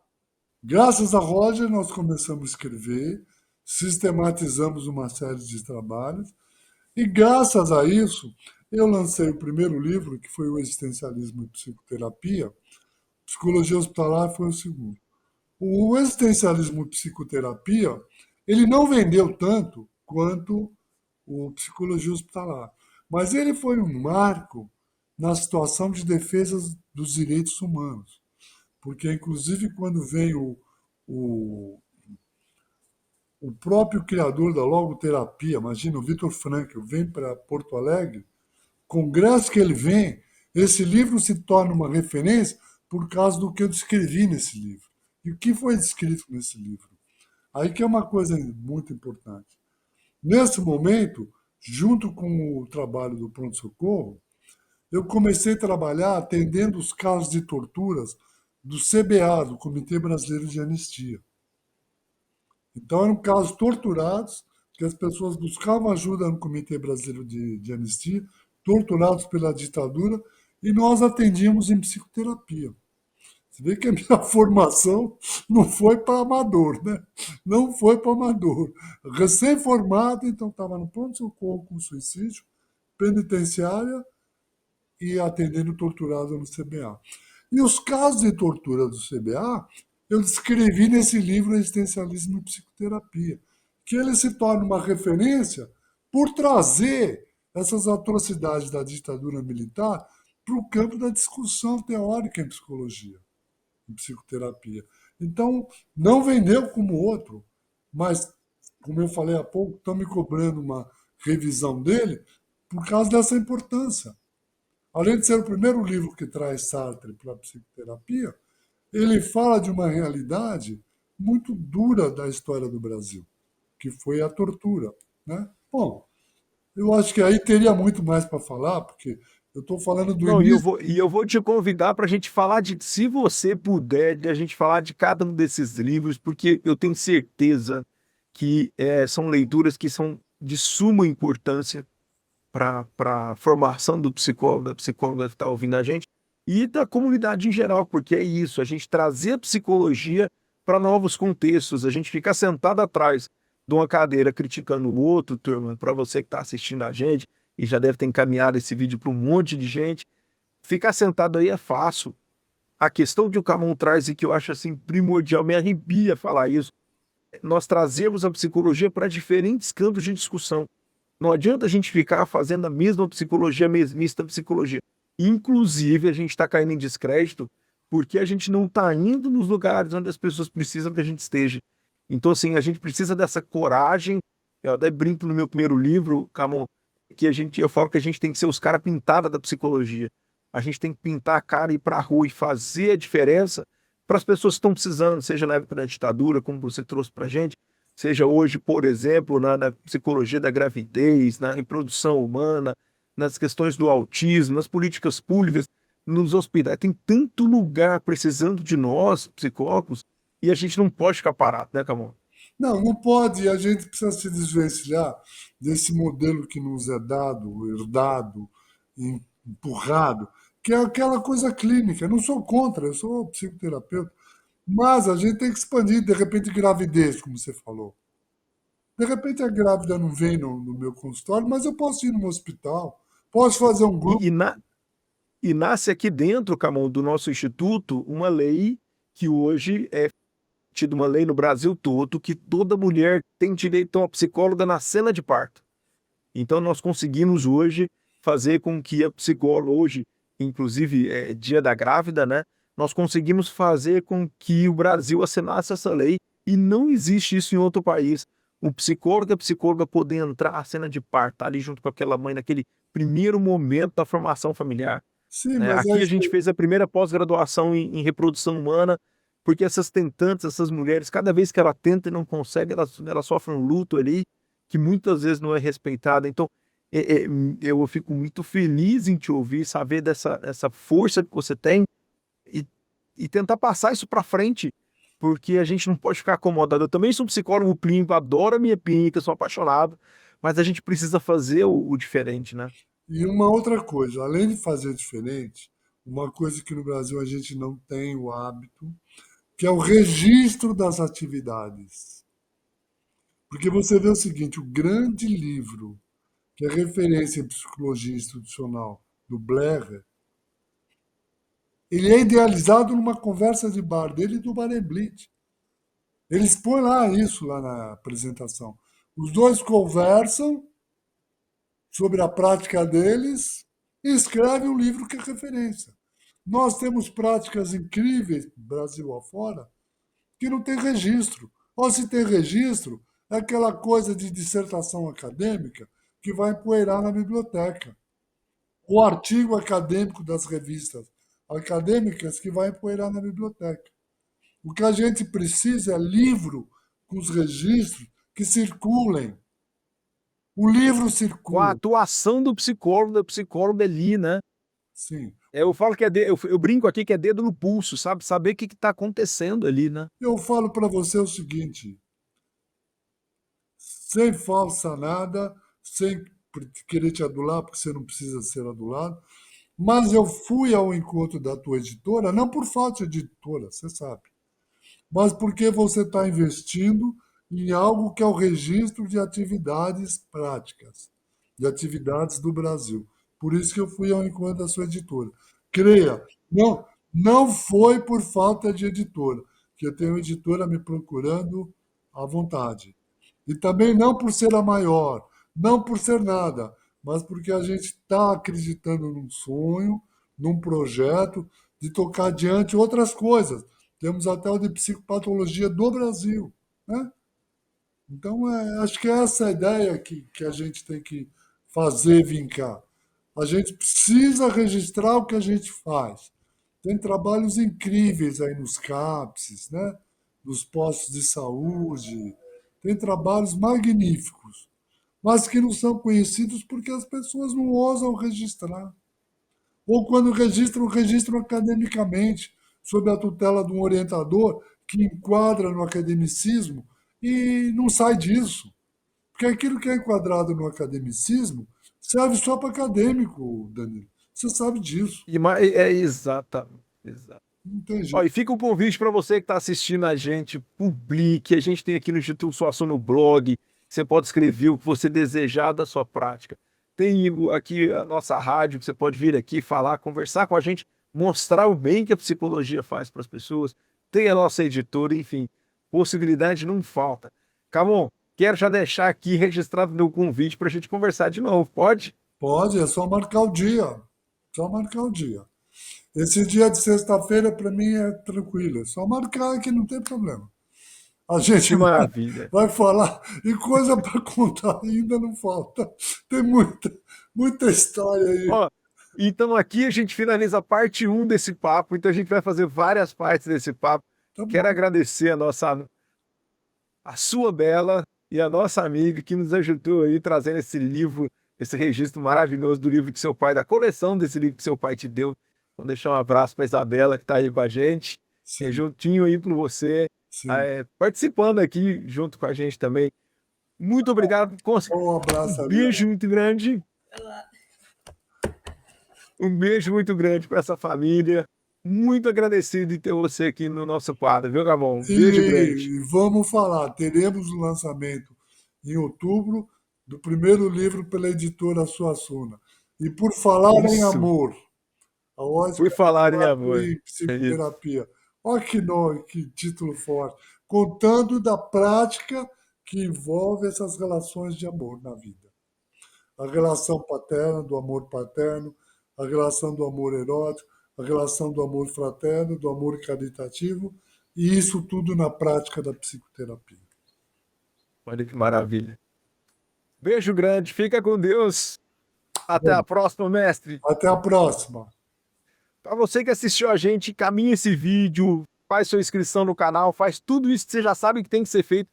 Graças a Roger, nós começamos a escrever, sistematizamos uma série de trabalhos, e graças a isso, eu lancei o primeiro livro, que foi o Existencialismo e Psicoterapia. Psicologia hospitalar foi o segundo. O existencialismo e psicoterapia, ele não vendeu tanto quanto o psicologia hospitalar, mas ele foi um marco na situação de defesa dos direitos humanos, porque inclusive quando vem o, o próprio criador da logoterapia, imagina o Vitor Frankl, vem para Porto Alegre, congresso que ele vem, esse livro se torna uma referência por causa do que eu descrevi nesse livro. E o que foi descrito nesse livro? Aí que é uma coisa muito importante. Nesse momento, junto com o trabalho do pronto-socorro, eu comecei a trabalhar atendendo os casos de torturas do CBA, do Comitê Brasileiro de Anistia. Então, eram casos torturados, que as pessoas buscavam ajuda no Comitê Brasileiro de Anistia, torturados pela ditadura, e nós atendíamos em psicoterapia. Você vê que a minha formação não foi para amador, né? Não foi para amador. Recém-formado, então estava no pronto-socorro com suicídio, penitenciária e atendendo torturado no CBA. E os casos de tortura do CBA, eu descrevi nesse livro Existencialismo e Psicoterapia, que ele se torna uma referência por trazer essas atrocidades da ditadura militar para o campo da discussão teórica em psicologia, em psicoterapia. Então, não vendeu como outro, mas, como eu falei há pouco, estão me cobrando uma revisão dele por causa dessa importância. Além de ser o primeiro livro que traz Sartre para a psicoterapia, ele fala de uma realidade muito dura da história do Brasil, que foi a tortura, né? Bom, eu acho que aí teria muito mais para falar, porque eu estou falando do Não, início. e eu vou te convidar para a gente falar de, se você puder, de a gente falar de cada um desses livros, porque eu tenho certeza que são leituras que são de suma importância para a formação do psicólogo, da psicóloga que está ouvindo a gente, e da comunidade em geral, porque é isso, a gente trazer a psicologia para novos contextos, a gente ficar sentado atrás de uma cadeira criticando o outro, turma, para você que está assistindo a gente, e já deve ter encaminhado esse vídeo para um monte de gente, ficar sentado aí é fácil. A questão que o Camon traz e que eu acho assim primordial, me arrepia falar isso, nós trazemos a psicologia para diferentes campos de discussão. Não adianta a gente ficar fazendo a mesma psicologia, a mesmista psicologia. Inclusive, a gente está caindo em descrédito porque a gente não está indo nos lugares onde as pessoas precisam que a gente esteja. Então, assim, a gente precisa dessa coragem. Eu até brinco no meu primeiro livro, Camon, que eu falo que a gente tem que ser os caras pintados da psicologia. A gente tem que pintar a cara, ir para a rua e fazer a diferença para as pessoas que estão precisando, seja na época da ditadura, como você trouxe para a gente, seja hoje, por exemplo, na psicologia da gravidez, na reprodução humana, nas questões do autismo, nas políticas públicas, nos hospitais. Tem tanto lugar precisando de nós, psicólogos, e a gente não pode ficar parado, né, Camão? Não, não pode. A gente precisa se desvencilhar desse modelo que nos é dado, herdado, empurrado, que é aquela coisa clínica. Eu não sou contra, eu sou psicoterapeuta, mas a gente tem que expandir, de repente, gravidez, como você falou. De repente a grávida não vem no meu consultório, mas eu posso ir no hospital, posso fazer um grupo. E, e, na, e nasce aqui dentro, Camão, do nosso instituto, uma lei que hoje é tido uma lei no Brasil todo que toda mulher tem direito a uma psicóloga na cena de parto. Então nós conseguimos hoje fazer com que a psicóloga hoje, inclusive é dia da grávida, né? Nós conseguimos fazer com que o Brasil assinasse essa lei e não existe isso em outro país. O psicólogo e a psicóloga poder entrar à cena de parto, tá ali junto com aquela mãe naquele primeiro momento da formação familiar, Sim, né? mas é Aqui a isso gente aí. fez a primeira pós-graduação em reprodução humana, porque essas tentantes, essas mulheres, cada vez que ela tenta e não consegue, ela sofre um luto ali que muitas vezes não é respeitada. Então, é, é, eu fico muito feliz em te ouvir, saber dessa força que você tem e, e tentar passar isso para frente, porque a gente não pode ficar acomodado. Eu também sou um psicólogo clínico, adoro a minha clínica, sou apaixonado, mas a gente precisa fazer o diferente, né? E uma outra coisa, além de fazer diferente, uma coisa que no Brasil a gente não tem o hábito, que é o registro das atividades. Porque você vê o seguinte, o grande livro, que é referência em psicologia institucional do Blair, ele é idealizado numa conversa de bar dele e do Barenblit. Eles põem lá isso lá na apresentação. Os dois conversam sobre a prática deles e escrevem um livro que é referência. Nós temos práticas incríveis, Brasil afora, que não tem registro. Ou se tem registro, é aquela coisa de dissertação acadêmica que vai empoeirar na biblioteca. O artigo acadêmico das revistas acadêmicas que vai empoeirar na biblioteca. O que a gente precisa é livro com os registros que circulem. O livro Com a circula. atuação do psicólogo, da psicóloga ali, né? Sim. Eu falo que eu brinco aqui que é dedo no pulso, sabe? Saber o que está acontecendo ali, né? Eu falo para você o seguinte: sem falsa nada, sem querer te adular, porque você não precisa ser adulado, mas eu fui ao encontro da tua editora, não por falta de editora, você sabe, mas porque você está investindo em algo que é o registro de atividades práticas, de atividades do Brasil. Por isso que eu fui ao encontro da sua editora. Creia, não foi por falta de editora, que eu tenho editora me procurando à vontade. E também não por ser a maior, não por ser nada, mas porque a gente está acreditando num sonho, num projeto de tocar adiante outras coisas. Temos até o de psicopatologia do Brasil, né? Então, acho que é essa a ideia que a gente tem que fazer vincar. A gente precisa registrar o que a gente faz. Tem trabalhos incríveis aí nos CAPSs, né? Nos postos de saúde. Tem trabalhos magníficos, mas que não são conhecidos porque as pessoas não ousam registrar. Ou quando registram, registram academicamente, sob a tutela de um orientador que enquadra no academicismo e não sai disso. Porque aquilo que é enquadrado no academicismo serve só para acadêmico, Danilo. Você sabe disso. É exatamente. Exato. Não tem Ó, jeito. e fica um convite para você que está assistindo a gente, publique. A gente tem aqui no Instituto Suassuna no blog. Você pode escrever o que você desejar da sua prática. Tem aqui a nossa rádio, que você pode vir aqui falar, conversar com a gente, mostrar o bem que a psicologia faz para as pessoas. Tem a nossa editora, enfim, possibilidade não falta. Camon, quero já deixar aqui registrado meu convite para a gente conversar de novo. Pode? Pode, é só marcar o dia. Só marcar o dia. Esse dia de sexta-feira, para mim, é tranquilo. É só marcar que não tem problema. A gente Que maravilha. vai falar e coisa para contar ainda não falta. Tem muita história aí. Ó, então aqui a gente finaliza a parte um desse papo, então a gente vai fazer várias partes desse papo. Tá Quero bom. agradecer a nossa a sua Bela e a nossa amiga que nos ajudou aí trazendo esse livro, esse registro maravilhoso do livro que seu pai, da coleção desse livro que seu pai te deu. Vou deixar um abraço para Isabela que está aí com a gente, Sim, juntinho aí com você, sim. participando aqui junto com a gente também. Muito obrigado, Um um abraço, beijo Ariel. muito grande, um beijo muito grande para essa família. Muito agradecido de ter você aqui no nosso quadro, viu, Gabão? Um beijo grande. E vamos falar, teremos o lançamento em outubro do primeiro livro pela editora Suassuna. E por falar em Isso, amor, a por Oscar falar em doutorado amor. em É isso. psicoterapia. Olha que nome, que título forte. Contando da prática que envolve essas relações de amor na vida. A relação paterna, do amor paterno, a relação do amor erótico, a relação do amor fraterno, do amor caritativo, e isso tudo na prática da psicoterapia. Olha que maravilha. Beijo grande, fica com Deus. Até a Bom, próxima, mestre. até a próxima. Para você que assistiu a gente, caminha esse vídeo, faz sua inscrição no canal, faz tudo isso que você já sabe que tem que ser feito,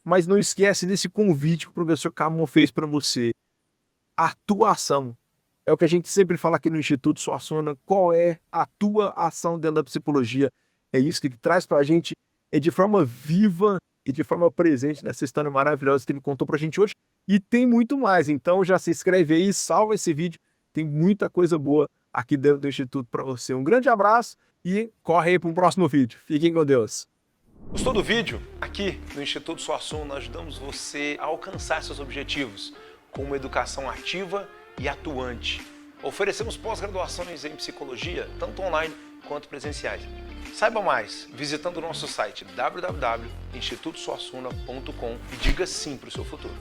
mas não esquece desse convite que o professor Camon fez para você. Atuação. É o que a gente sempre fala aqui no Instituto Suassuna. Qual é a tua ação dentro da psicologia? É isso que ele traz para a gente de forma viva e de forma presente nessa história maravilhosa que ele contou para a gente hoje. E tem muito mais. Então já se inscreve aí, salva esse vídeo. Tem muita coisa boa aqui dentro do Instituto para você. Um grande abraço e corre aí para um próximo vídeo. Fiquem com Deus. Gostou do vídeo? Aqui no Instituto Suassuna ajudamos você a alcançar seus objetivos com uma educação ativa e atuante. Oferecemos pós-graduações em psicologia, tanto online quanto presenciais. Saiba mais visitando o nosso site www.institutosuassuna.com e diga sim para o seu futuro.